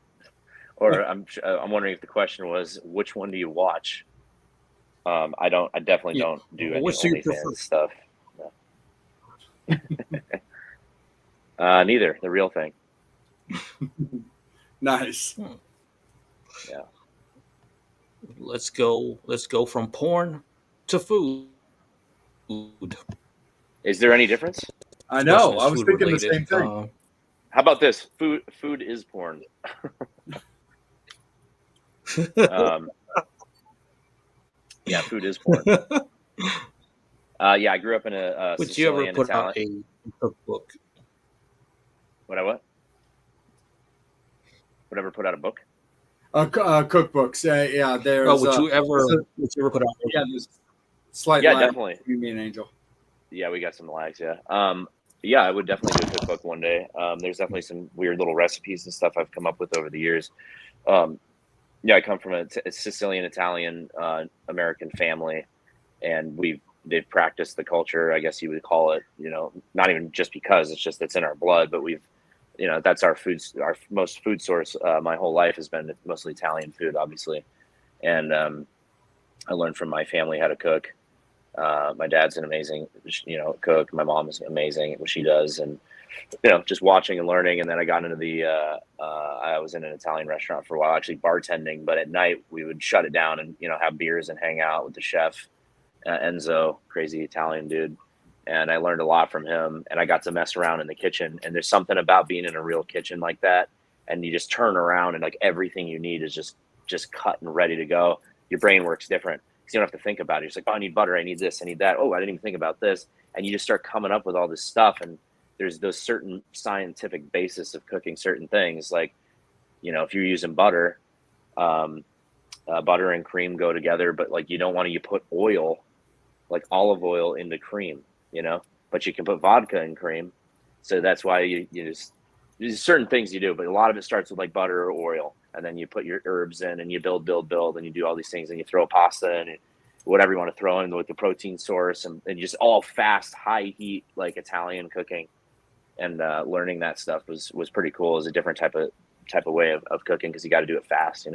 or I'm wondering if the question was which one do you watch? I definitely don't do any OnlyFans stuff. No. Neither. The real thing. Nice. Yeah. Let's go from porn to food. Is there any difference? I know. I was thinking the same thing. How about this? Food is porn. Yeah, food is porn. Yeah, I grew up in a Would you ever put out a cookbook? What? Would ever put out a book? Cookbooks. Yeah, there's. Would you ever put out? Yeah, there's slight. Yeah, lag. definitely. You mean Angel? Yeah, we got some lags. Yeah. Yeah, I would definitely do a cookbook one day. There's definitely some weird little recipes and stuff I've come up with over the years. Yeah, I come from a Sicilian, Italian, American family, and they've practiced the culture, I guess you would call it. Not even just because it's in our blood, but we've that's our most food source. My whole life has been mostly Italian food, obviously. And I learned from my family how to cook. My dad's an amazing, cook. My mom is amazing at what she does. And, just watching and learning. And then I got into I was in an Italian restaurant for a while, actually bartending, but at night we would shut it down and, have beers and hang out with the chef, Enzo, crazy Italian dude. And I learned a lot from him, and I got to mess around in the kitchen. And there's something about being in a real kitchen like that. And you just turn around and like everything you need is just cut and ready to go. Your brain works different because you don't have to think about it. You're just like, oh, I need butter. I need this. I need that. Oh, I didn't even think about this. And you just start coming up with all this stuff. And there's those certain scientific basis of cooking certain things. Like, if you're using butter, butter and cream go together, but like you don't want to put oil, like olive oil, into cream, but you can put vodka in cream. So that's why you just, there's certain things you do, but a lot of it starts with like butter or oil, and then you put your herbs in and you build, and you do all these things, and you throw pasta in, whatever you want to throw in with the protein source, and just all fast, high heat, like Italian cooking. And learning that stuff was pretty cool. It was a different type of way of cooking because you got to do it fast,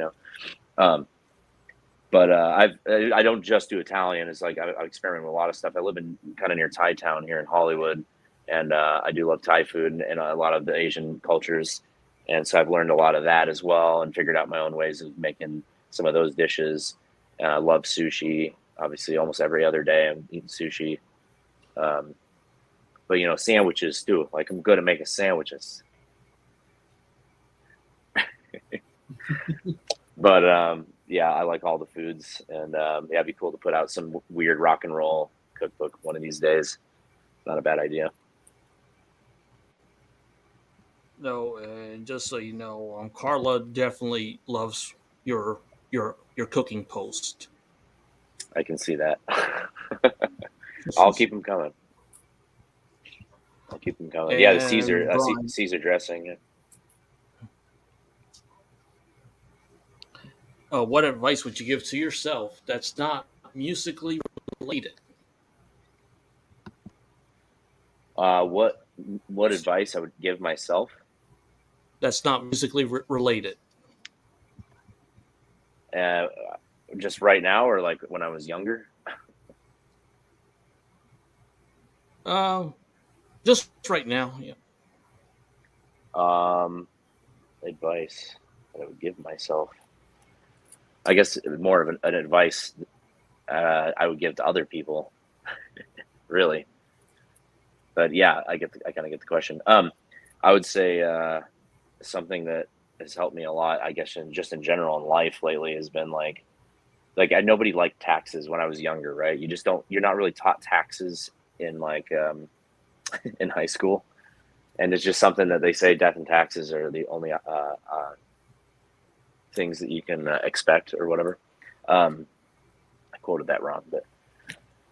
But I don't just do Italian. It's like I experiment with a lot of stuff. I live in kind of near Thai town here in Hollywood, and I do love Thai food and a lot of the Asian cultures. And so I've learned a lot of that as well, and figured out my own ways of making some of those dishes. I love sushi. Obviously, almost every other day I'm eating sushi. But sandwiches too. Like I'm good at making sandwiches. But yeah, I like all the foods, and yeah, it'd be cool to put out some weird rock and roll cookbook one of these days. Not a bad idea. No, and just so you know, Carla definitely loves your cooking post. I can see that. I'll keep them coming. Yeah, the And Brian, Caesar dressing. Yeah. what advice would you give to yourself that's not musically related? What advice I would give myself? That's not musically related. Uh, just right now, or like when I was younger? Just right now, yeah. Advice that I would give myself. I guess more of an advice I would give to other people, really. But yeah, I kind of get the question. I would say something that has helped me a lot, I guess, in general in life lately has been like nobody liked taxes when I was younger, right? You're not really taught taxes in like in high school, and it's just something that they say death and taxes are the only things that you can expect or whatever. I quoted that wrong, but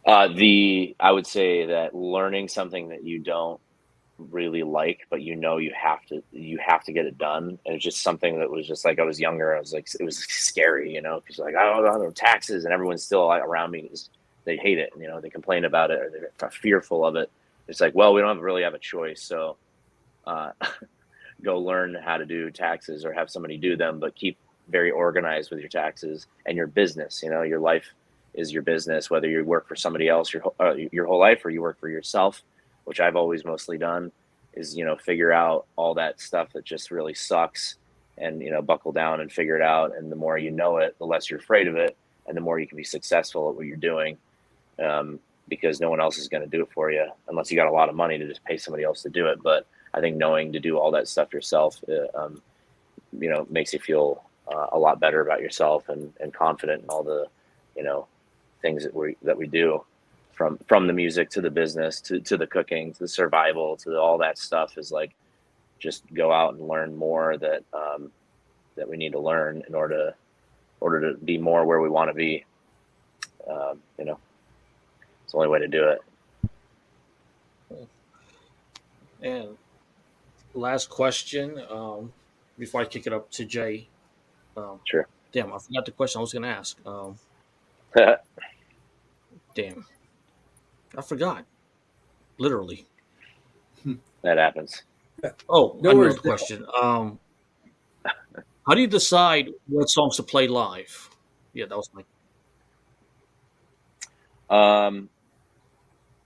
I would say that learning something that you don't really like, but you have to get it done. And it's just something that was just like, I was younger. I was like, it was scary, because like, I don't know, taxes, and everyone's still like, around me they hate it. They complain about it, or they're fearful of it. It's like, well, we don't really have a choice. So, go learn how to do taxes or have somebody do them, but keep very organized with your taxes and your business. Your life is your business, whether you work for somebody else your whole life or you work for yourself, which I've always mostly done, is, figure out all that stuff that just really sucks and, buckle down and figure it out. And the more you know it, the less you're afraid of it. And the more you can be successful at what you're doing. Because no one else is going to do it for you unless you got a lot of money to just pay somebody else to do it. But I think knowing to do all that stuff yourself, makes you feel a lot better about yourself and confident in all the, things that we do, from the music to the business to the cooking to the survival to all that stuff, is like, just go out and learn more that we need to learn in order to be more where we want to be. It's the only way to do it. And last question, before I kick it up to Jay. Sure. Damn, I forgot the question I was going to ask. Damn, I forgot. Literally. That happens. Oh, No another worries. question. How do you decide what songs to play live? Yeah, that was my. Um,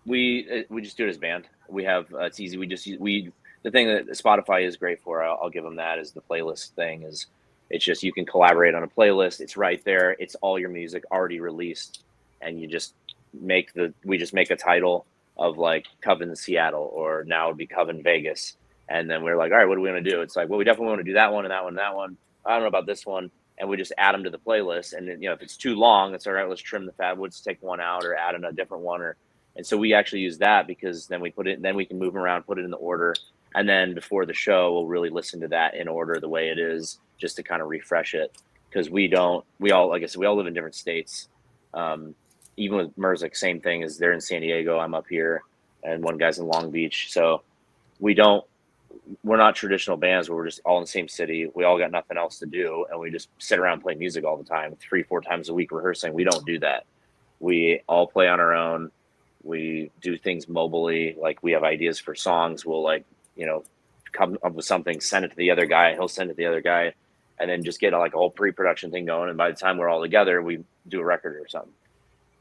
we just do it as band. We have it's easy. We just we the thing that Spotify is great for. I'll give them that is the playlist thing. Is it's just you can collaborate on a playlist. It's right there. It's all your music already released, and you just we just make a title of like Coven Seattle, or now it'd be Coven Vegas, and then we're like, all right, what do we want to do? It's like, well, we definitely want to do that one and that one and that one. I don't know about this one, and we just add them to the playlist. And then, if it's too long, it's all right. Let's trim the fat. Let's take one out or add in a different one, or and so we actually use that because then we can move them around, put it in the order. And then before the show, we'll really listen to that in order the way it is, just to kind of refresh it. Because we all, like I said, we all live in different states. Even with Mursic, same thing as they're in San Diego, I'm up here, and one guy's in Long Beach. So we don't, we're not traditional bands where we're just all in the same city. We all got nothing else to do. And we just sit around and play music all the time, 3-4 times a week rehearsing. We don't do that. We all play on our own. We do things mobily. Like we have ideas for songs. We'll come up with something, send it to the other guy. He'll send it to the other guy, and then just get like a whole pre-production thing going. And by the time we're all together, we do a record or something.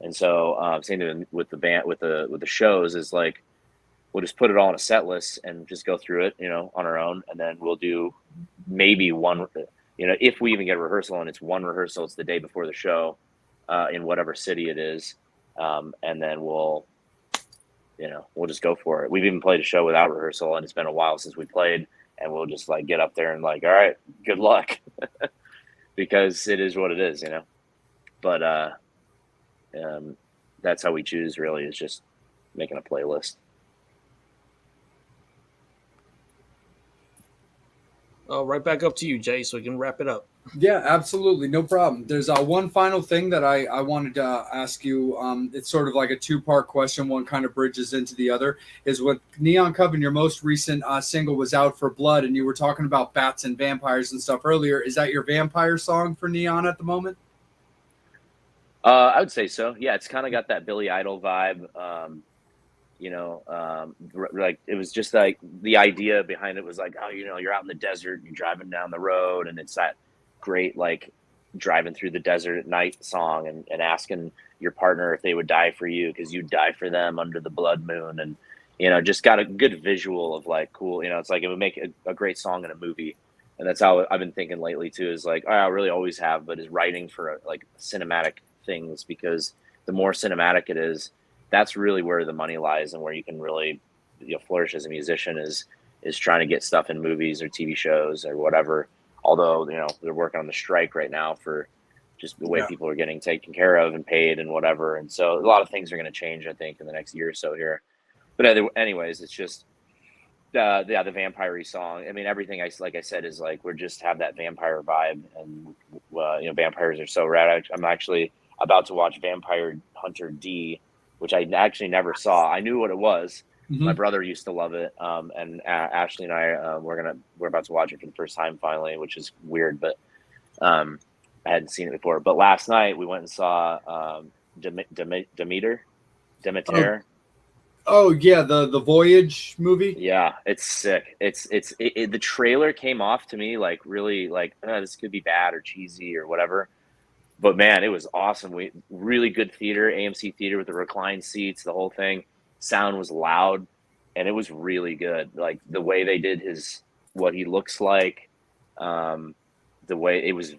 And so same thing with the band, with the shows is like, we'll just put it all on a set list and just go through it, on our own. And then we'll do maybe one, if we even get a rehearsal, and it's one rehearsal, it's the day before the show, in whatever city it is. And then we'll just go for it. We've even played a show without rehearsal, and it's been a while since we played, and we'll just like get up there and like, all right, good luck, because it is what it is. But that's how we choose, really, is just making a playlist. Right back up to you, Jay, so we can wrap it up. Yeah, absolutely. No problem. There's one final thing that I wanted to ask you. It's sort of like a two-part question. One kind of bridges into the other. Is what Neon Coven, your most recent single, was Out for Blood, and you were talking about bats and vampires and stuff earlier. Is that your vampire song for Neon at the moment? I would say so. Yeah, it's kind of got that Billy Idol vibe. Like it was just like the idea behind it was like, oh, you're out in the desert, you're driving down the road, and it's that great like driving through the desert at night song, and asking your partner if they would die for you because you'd die for them under the blood moon, and just got a good visual of like cool. It's like it would make a great song in a movie. And that's how I've been thinking lately too, is like, I really always have, but is writing for like cinematic things, because the more cinematic it is, that's really where the money lies, and where you can really flourish as a musician is trying to get stuff in movies or TV shows or whatever. Although they're working on the strike right now for just the way people are getting taken care of and paid and whatever, and so a lot of things are going to change, I think, in the next year or so here. But anyways, it's just the vampire-y song. I mean, everything like I said is like, we're just have that vampire vibe, and vampires are so rad. I'm actually about to watch Vampire Hunter D, which I actually never saw. I knew what it was. Mm-hmm. My brother used to love it, and Ashley and I we're about to watch it for the first time finally, which is weird, but I hadn't seen it before. But last night we went and saw Demeter. Oh yeah, the Voyage movie. Yeah, it's sick. The trailer came off to me like really like, this could be bad or cheesy or whatever. But man, it was awesome. We really good theater, AMC theater with the reclined seats, the whole thing. Sound was loud, and it was really good. Like the way they did what he looks like, the way it was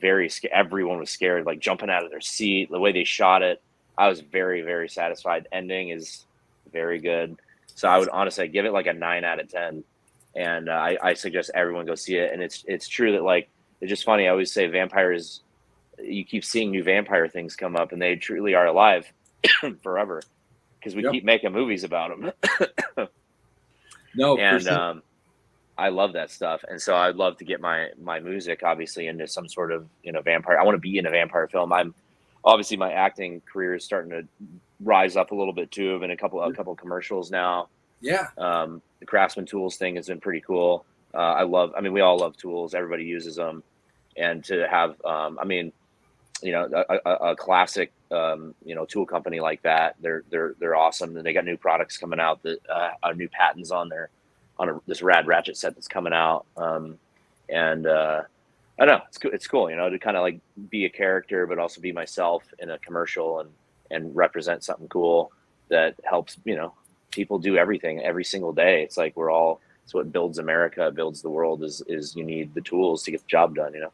everyone was scared, like jumping out of their seat. The way they shot it, I was very, very satisfied. Ending is very good. So I would honestly give it like a 9 out of 10. And I suggest everyone go see it. And it's true that like, it's just funny. I always say vampires, you keep seeing new vampire things come up, and they truly are alive forever, because we keep making movies about them. No, and sure. I love that stuff, and so I'd love to get my music obviously into some sort of vampire. I want to be in a vampire film. I'm obviously, my acting career is starting to rise up a little bit too. I've been in a couple commercials now. Yeah. The Craftsman tools thing has been pretty cool. We all love tools. Everybody uses them, and to have a classic tool company like that, they're awesome, and they got new products coming out that are new patents on this rad Ratchet set that's coming out. And I don't know, it's cool, you know, to kind of like be a character, but also be myself in a commercial and represent something cool that helps, you know, people do everything every single day. It's like it's what builds America, builds the world is you need the tools to get the job done, you know?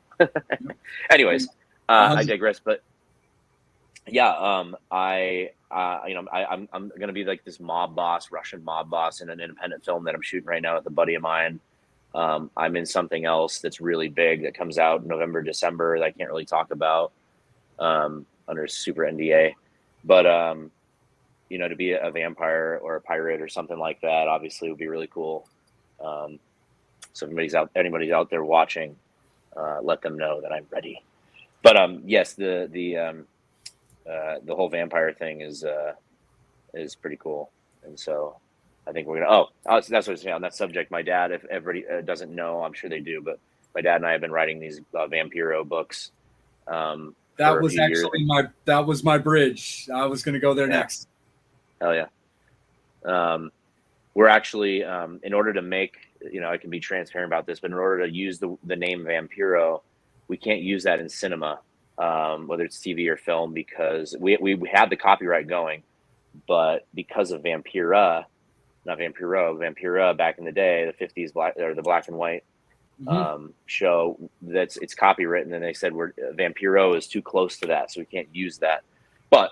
Anyways, I digress, but yeah, I'm going to be like this Russian mob boss in an independent film that I'm shooting right now with a buddy of mine. I'm in something else that's really big that comes out in November, December that I can't really talk about under super NDA, but you know, to be a vampire or a pirate or something like that, obviously would be really cool. So if anybody's out there watching, let them know that I'm ready. But yes, the whole vampire thing is pretty cool, and so I think we're gonna. That's what I was saying on that subject. My dad, if everybody doesn't know, I'm sure they do, but my dad and I have been writing these Vampiro books. That was actually my bridge. I was going to go there next. Hell yeah. We're actually in order to make, you know, I can be transparent about this, but in order to use the name Vampiro, we can't use that in cinema, whether it's TV or film, because we had the copyright going, but because of Vampira back in the day, the 50s the black and white show, it's copywritten, and they said Vampiro is too close to that, so we can't use that. But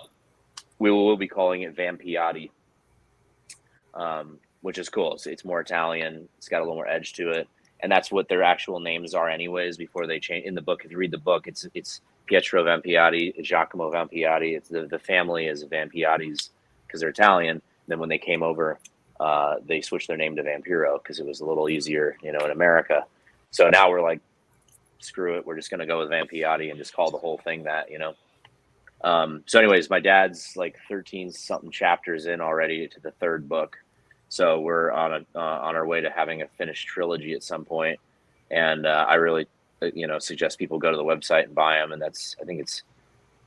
we will be calling it Vampiati, which is cool. It's more Italian. It's got a little more edge to it, and that's what their actual names are, anyways. Before they change in the book, if you read the book, it's Pietro Vampiati, Giacomo Vampiati. It's the family is Vampiatis because they're Italian. Then when they came over, they switched their name to Vampiro because it was a little easier, you know, in America. So now we're like, screw it, we're just gonna go with Vampiati and just call the whole thing that, you know. So anyways, my dad's like 13 something chapters in already to the third book, so we're on our way to having a finished trilogy at some point. And I really, you know, suggest people go to the website and buy them. And I think it's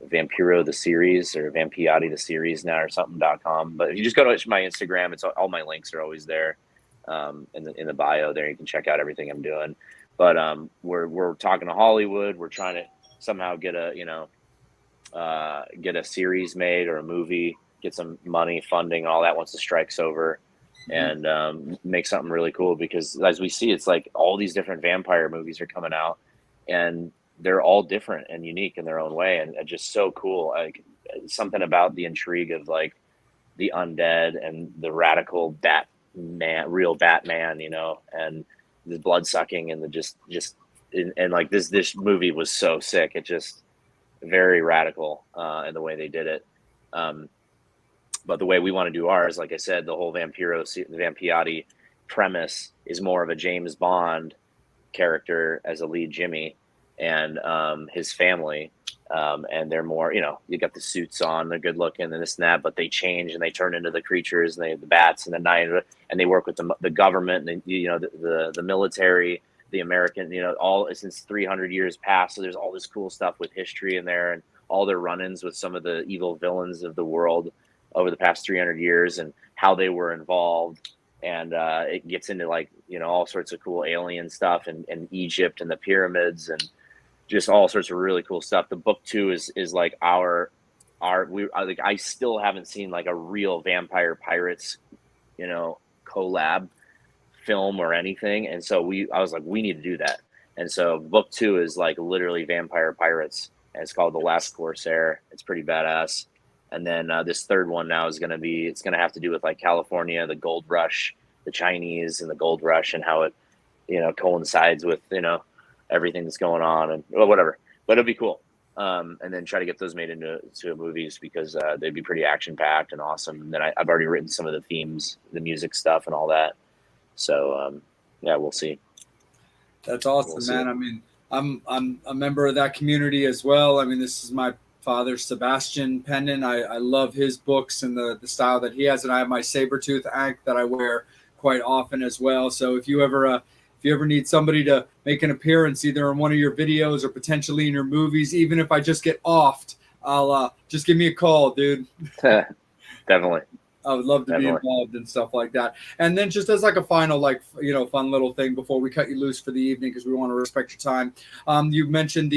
Vampiro the series or Vampiati the series now or something.com. But if you just go to my Instagram, it's all my links are always there in the bio there. You can check out everything I'm doing. But we're talking to Hollywood. We're trying to somehow get a series made or a movie, get some money, funding, all that once the strike's over, and make something really cool. Because as we see, it's like all these different vampire movies are coming out, and they're all different and unique in their own way, and just so cool. Like something about the intrigue of like the undead and the radical real Batman, you know, and the blood sucking and the just and like this movie was so sick. It just very radical in the way they did it. But the way we want to do ours, like I said, the whole Vampiati premise is more of a James Bond character as a lead Jimmy and his family. And they're more, you know, you got the suits on, they're good looking and this and that, but they change and they turn into the creatures and the bats and the night, and they work with the government and you know, the military, the American, you know, all since 300 years past. So there's all this cool stuff with history in there and all their run-ins with some of the evil villains of the world over the past 300 years and how they were involved. And it gets into like, you know, all sorts of cool alien stuff and Egypt and the pyramids and just all sorts of really cool stuff. The book 2 is like I still haven't seen like a real vampire pirates, you know, collab film or anything. And so I was like, we need to do that. And so book 2 is like literally vampire pirates, and it's called The Last Corsair. It's pretty badass. And then this third one now is going to have to do with like California, the gold rush, the Chinese and the gold rush, and how it, you know, coincides with, you know, everything that's going on and whatever. But it'll be cool. And then try to get those made into movies because they'd be pretty action packed and awesome. And then I've already written some of the themes, the music stuff and all that. So yeah, we'll see. That's awesome, man. I mean, I'm a member of that community as well. I mean, this is my father, Sebastian Pendon. I love his books and the style that he has. And I have my Sabretooth act that I wear quite often as well. So if you ever need somebody to make an appearance either in one of your videos or potentially in your movies, even if I just get offed, I'll just give me a call, dude. Definitely. I would love to be Definitely. involved in stuff like that. And then just as like a final, like, fun little thing before we cut you loose for the evening, because we want to respect your time. You mentioned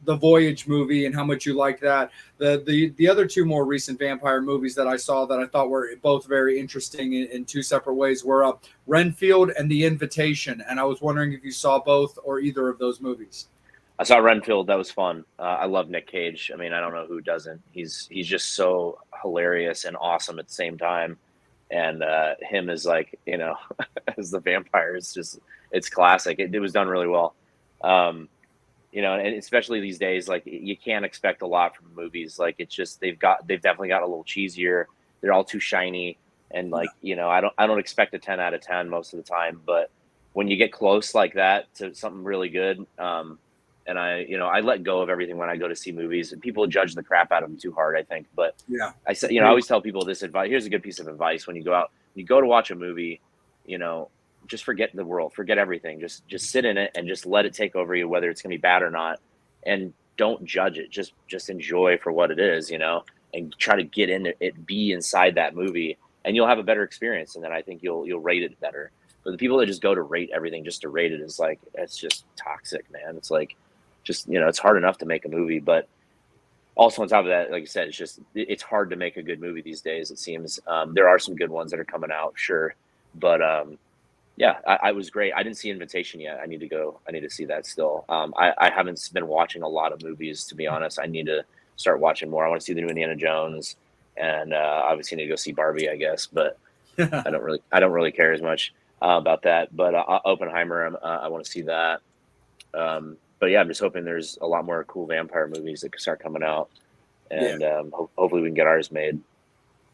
the Voyage movie and how much you like that. The other two more recent vampire movies that I saw that I thought were both very interesting in two separate ways were Renfield and The Invitation. And I was wondering if you saw both or either of those movies. I saw Renfield. That was fun. I love Nick Cage. I mean, I don't know who doesn't. He's just so hilarious and awesome at the same time. And him as like, as the vampire, it's classic. It was done really well. And especially these days, like you can't expect a lot from movies. Like it's just they've definitely got a little cheesier. They're all too shiny, and like I don't expect a 10 out of 10 most of the time. But when you get close like that to something really good, and I let go of everything when I go to see movies. And people judge the crap out of them too hard, I think. But Yeah. I said, I always tell people this advice. Here's a good piece of advice: when you go out, you go to watch a movie, just forget the world, forget everything. Just sit in it and just let it take over you, whether it's gonna be bad or not. And don't judge it. Just enjoy for what it is, and try to get in it, be inside that movie, and you'll have a better experience. And then I think you'll rate it better. But the people that just go to rate everything just to rate it is like, it's just toxic, man. It's like, it's hard enough to make a movie, but also on top of that, like I said, it's hard to make a good movie these days. It seems there are some good ones that are coming out, sure, but yeah, I was great. I didn't see Invitation yet. I need to go. I need to see that still. I haven't been watching a lot of movies, to be honest. I need to start watching more. I want to see the new Indiana Jones, and obviously need to go see Barbie, I guess. But I don't really care as much about that. But Oppenheimer, I want to see that. But yeah, I'm just hoping there's a lot more cool vampire movies that can start coming out, and hopefully we can get ours made.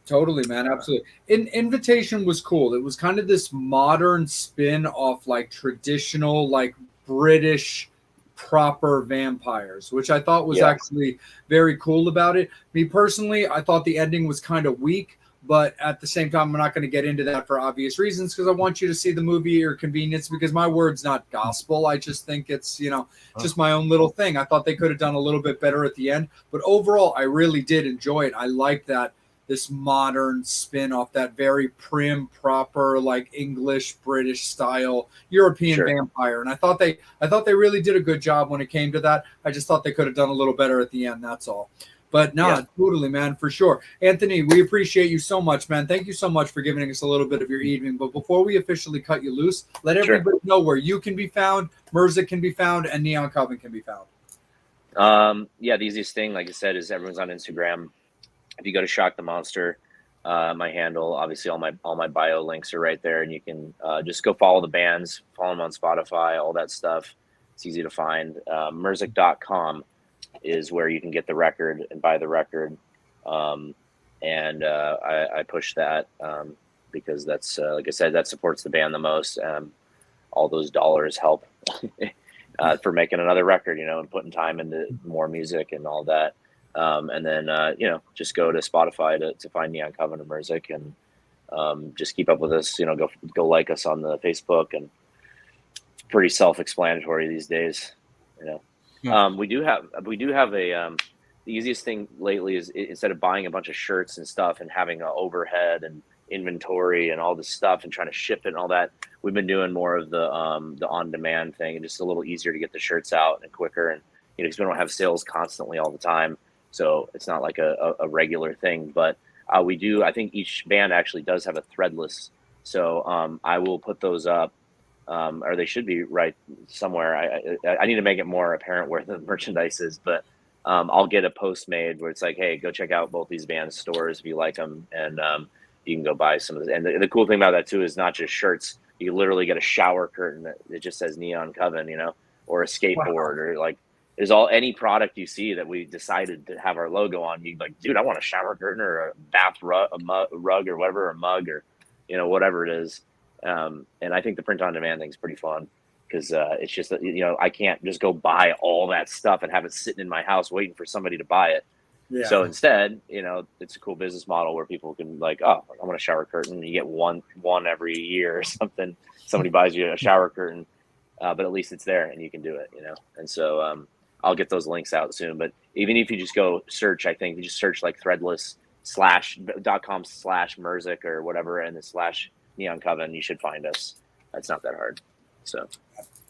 Totally, man. Absolutely. Invitation was cool. It was kind of this modern spin off like traditional, like British proper vampires, which I thought was actually very cool about it. Me personally, I thought the ending was kind of weak, but at the same time, I'm not going to get into that for obvious reasons because I want you to see the movie at your convenience because my word's not gospel. I just think it's, just my own little thing. I thought they could have done a little bit better at the end, but overall, I really did enjoy it. I like that this modern spin off that very prim, proper, like English, British style European vampire. And I thought they really did a good job when it came to that. I just thought they could have done a little better at the end. That's all. But totally, man, for sure. Anthony, we appreciate you so much, man. Thank you so much for giving us a little bit of your evening. But before we officially cut you loose, let everybody know where you can be found, Mursic can be found, and Neon Coven can be found. The easiest thing, like I said, is everyone's on Instagram. If you go to Shock the Monster, my handle, obviously all my bio links are right there, and you can just go follow the bands, follow them on Spotify, all that stuff. It's easy to find. Mursic.com is where you can get the record and buy the record. I push that because that's, like I said, that supports the band the most. All those dollars help for making another record, and putting time into more music and all that. And then, just go to Spotify to find Neon Coven and Mursic, and just keep up with us. Go like us on the Facebook, and it's pretty self-explanatory these days. We do have a the easiest thing lately is instead of buying a bunch of shirts and stuff and having an overhead and inventory and all this stuff and trying to ship it and all that, we've been doing more of the on-demand thing, and just a little easier to get the shirts out and quicker, and because we don't have sales constantly all the time. So it's not like a regular thing, but we do. I think each band actually does have a threadless. So I will put those up, or they should be right somewhere. I need to make it more apparent where the merchandise is, but I'll get a post made where it's like, hey, go check out both these bands' stores if you like them, and you can go buy some of this. And the cool thing about that too is not just shirts. You literally get a shower curtain that just says Neon Coven, or a skateboard, or like. Is any product you see that we decided to have our logo on, you like, dude, I want a shower curtain or a bath rug, or whatever, a mug, or whatever it is. And I think the print on demand thing is pretty fun because it's just I can't just go buy all that stuff and have it sitting in my house waiting for somebody to buy it. Yeah. So instead, it's a cool business model where people can like, oh, I want a shower curtain. You get one every year or something. Somebody buys you a shower curtain, but at least it's there and you can do it. And so. I'll get those links out soon, but even if you just go search, I think you just search like threadless .com/Mursic or whatever, and the /Neon Coven, you should find us. That's not that hard. So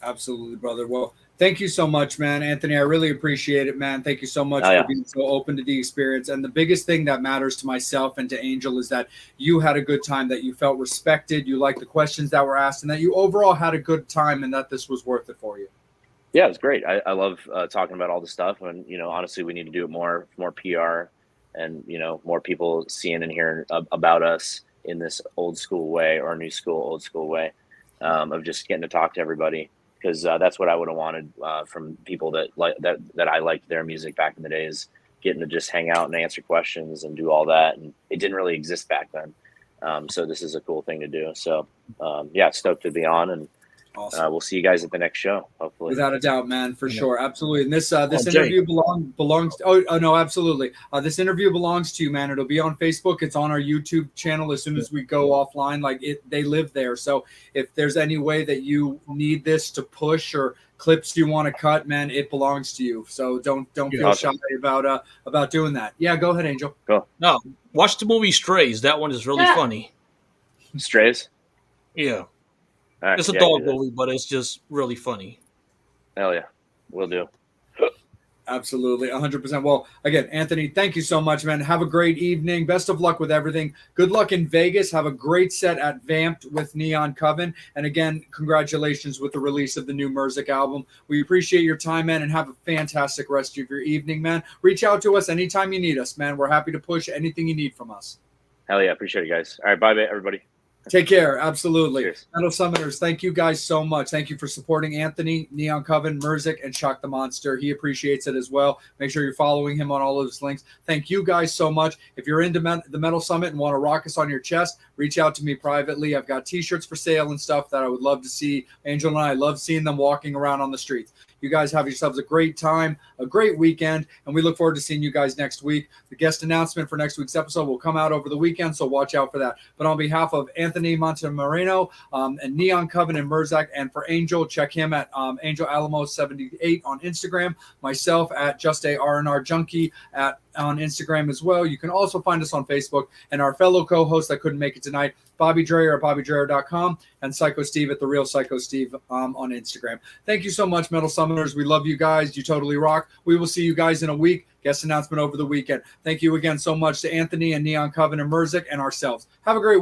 Absolutely, brother. Well, thank you so much, man. Anthony, I really appreciate it, man. Thank you so much Oh, yeah. for being so open to the experience. And the biggest thing that matters to myself and to Angel is that you had a good time, that you felt respected, you liked the questions that were asked, and that you overall had a good time, and that this was worth it for you. Yeah, it's great. I love talking about all the stuff, and honestly, we need to do it more PR, and more people seeing and hearing about us in this old school way, or new school old school way, of just getting to talk to everybody, because that's what I would have wanted from people that I liked their music back in the days, getting to just hang out and answer questions and do all that, and it didn't really exist back then. So this is a cool thing to do. So yeah, stoked to be on, and Awesome. we'll see you guys at the next show, hopefully. Without a doubt, man, for sure, absolutely. And this Jay. interview belongs. Oh no, absolutely. This interview belongs to you, man. It'll be on Facebook. It's on our YouTube channel as soon as we go offline. Like they live there. So if there's any way that you need this to push, or clips you want to cut, man, it belongs to you. So don't feel shy about doing that. Yeah, go ahead, Angel. Go. No, watch the movie Strays. That one is really funny. Strays? Yeah. Right, It's a dog movie, but it's just really funny. Hell yeah. Will do. Absolutely, 100%. Well, again, Anthony, thank you so much, man. Have a great evening. Best of luck with everything. Good luck in Vegas. Have a great set at Vamped with Neon Coven. And again, congratulations with the release of the new Mursic album. We appreciate your time, man, and have a fantastic rest of your evening, man. Reach out to us anytime you need us, man. We're happy to push anything you need from us. Hell yeah. Appreciate it, guys. All right. Bye, everybody. Take care. Absolutely. Cheers. Metal Summoners, thank you guys so much. Thank you for supporting Anthony, Neon Coven, Mursic, and Shock the Monster. He appreciates it as well. Make sure you're following him on all of his links. Thank you guys so much. If you're into the Metal Summit and want to rock us on your chest, reach out to me privately. I've got t-shirts for sale and stuff that I would love to see. Angel and I love seeing them walking around on the streets. You guys have yourselves a great time, a great weekend, and we look forward to seeing you guys next week. The guest announcement for next week's episode will come out over the weekend, so watch out for that. But on behalf of Anthony Montemarano and Neon Coven and Mursic, and for Angel, check him at Angel Alamo 78 on Instagram. Myself at Just a R&R Junkie on Instagram as well. You can also find us on Facebook, and our fellow co-host that couldn't make it tonight, Bobby Dreyer at BobbyDreyer.com, and Psycho Steve at The Real Psycho Steve on Instagram. Thank you so much, Metal Summoners. We love you guys. You totally rock. We will see you guys in a week. Guest announcement over the weekend. Thank you again so much to Anthony and Neon Coven and Mursic and ourselves. Have a great week.